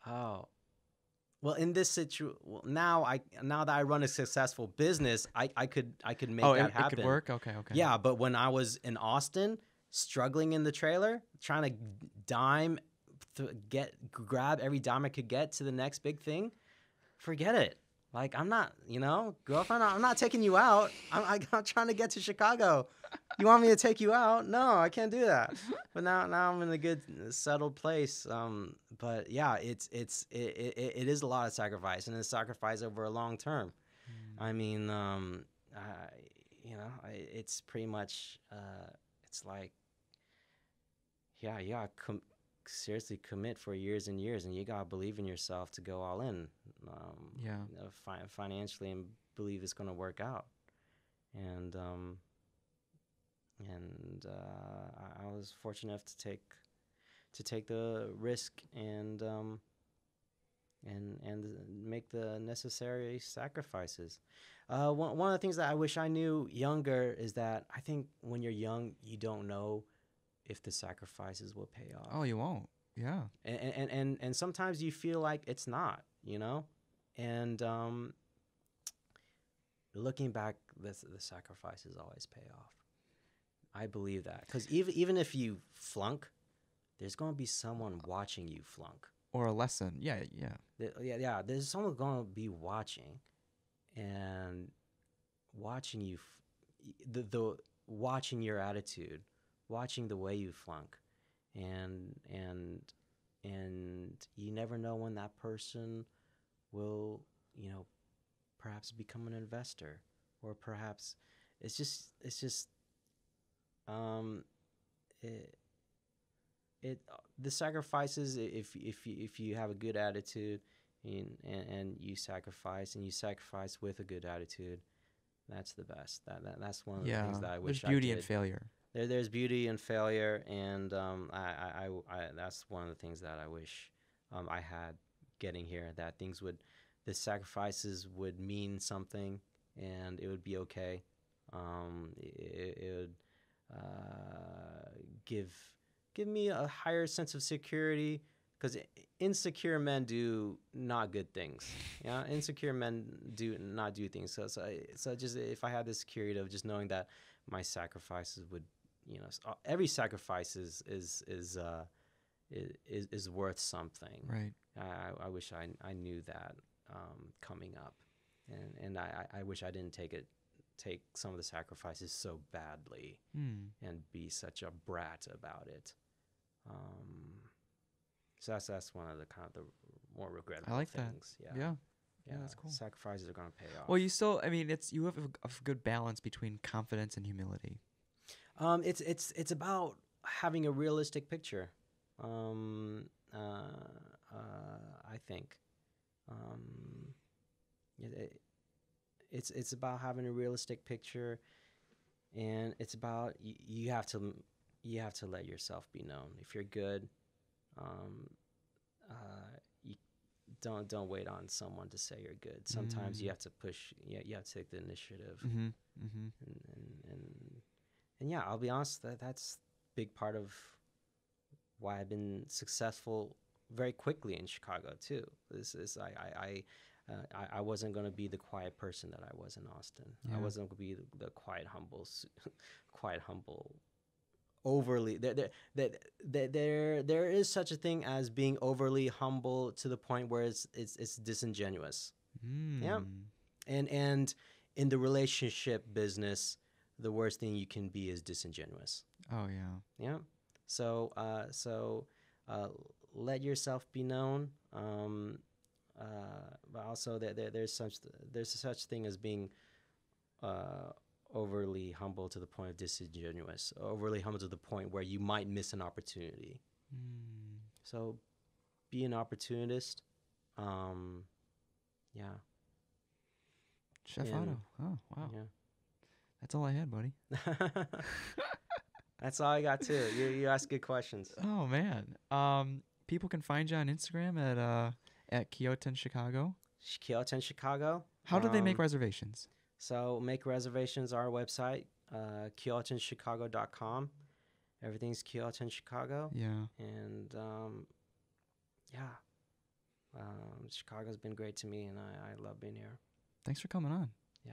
Oh, well, in this situation, now that I run a successful business, I could make that happen. It could work. Okay. Yeah, but when I was in Austin, struggling in the trailer, trying to grab every dime I could get to the next big thing. Forget it. Like, I'm not, girlfriend, I'm not taking you out. I'm trying to get to Chicago. You want me to take you out? No, I can't do that. But now I'm in a good, settled place. But yeah, it is a lot of sacrifice, and it's sacrifice over a long term. I mean, it's pretty much, it's like, seriously commit for years and years, and you gotta believe in yourself to go all in. Financially, and believe it's gonna work out. And I was fortunate enough to take the risk and make the necessary sacrifices. One of the things that I wish I knew younger is that I think when you're young, you don't know if the sacrifices will pay off. Oh, you won't. Yeah. And sometimes you feel like it's not, And looking back, the sacrifices always pay off. I believe that. Because even if you flunk, there's going to be someone watching you flunk. Or a lesson. Yeah. Yeah. There's someone going to be watching and watching you, watching your attitude, watching the way you flunk, and you never know when that person will, perhaps become an investor, or perhaps it's just the sacrifices, if you have a good attitude and you sacrifice with a good attitude, that's the best. That's one of the things that I wish I did. There's beauty in failure. There's beauty in failure, and I that's one of the things that I wish I had getting here. That the sacrifices would mean something, and it would be okay. It would give me a higher sense of security, because insecure men do not good things. Insecure men do not do things. So just if I had the security of just knowing that my sacrifices would, every sacrifice is worth something. Right. I wish I knew that coming up, and I wish I didn't take some of the sacrifices so badly and be such a brat about it. So that's one of the kind of the more regrettable things. That. Yeah, that's cool. Sacrifices are going to pay off. Well, you have a good balance between confidence and humility. It's about having a realistic picture. I think it's about having a realistic picture, and it's about you have to you have to let yourself be known. If you're good, you don't wait on someone to say you're good. Sometimes you have to push. Yeah, you have to take the initiative. Mm-hmm. Mm-hmm. And yeah, I'll be honest. That's a big part of why I've been successful very quickly in Chicago too. This is I wasn't going to be the quiet person that I was in Austin. Yeah. I wasn't going to be the quiet, humble, overly. There is such a thing as being overly humble to the point where it's disingenuous. Yeah, and in the relationship business, the worst thing you can be is disingenuous. Oh yeah. Yeah. So let yourself be known. But also there's such thing as being overly humble to the point of disingenuous, overly humble to the point where you might miss an opportunity. So be an opportunist. Yeah. Chef Otto. Oh wow. Yeah. That's all I had, buddy. That's all I got too. You ask good questions. Oh man. People can find you on Instagram at Kyoten Chicago. Kyoten Chicago. How do they make reservations? So make reservations. Our website, KyotenChicago.com. Everything's Kyoten Chicago. Yeah. And Chicago's been great to me, and I love being here. Thanks for coming on. Yeah.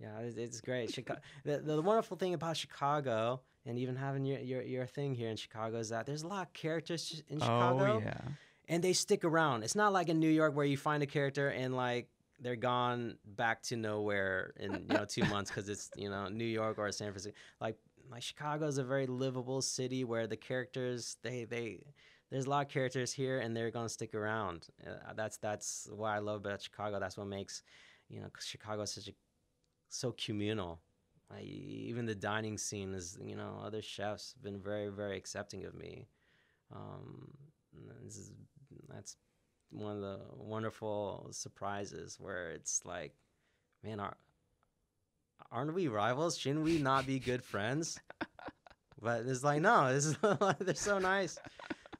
Yeah, it's great. The wonderful thing about Chicago, and even having your thing here in Chicago, is that there's a lot of characters in Chicago. Oh yeah. And they stick around. It's not like in New York where you find a character and like they're gone back to nowhere in 2 months because it's New York or San Francisco. Like Chicago is a very livable city where the characters there's a lot of characters here and they're gonna stick around. That's what I love about Chicago. That's what makes Chicago so communal. Even the dining scene is other chefs have been very, very accepting of me. That's one of the wonderful surprises where it's like, man, aren't we rivals? Shouldn't we not be good friends? But it's like, no, they're so nice.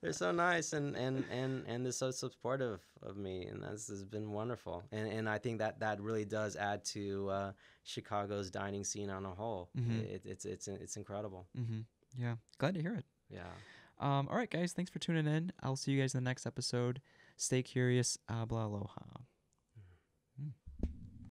They're so nice and they're so supportive of me, and this has been wonderful. And I think that really does add to Chicago's dining scene on a whole. It's incredible. Yeah, glad to hear it. Yeah. All right, guys, thanks for tuning in. I'll see you guys in the next episode. Stay curious. Habla aloha.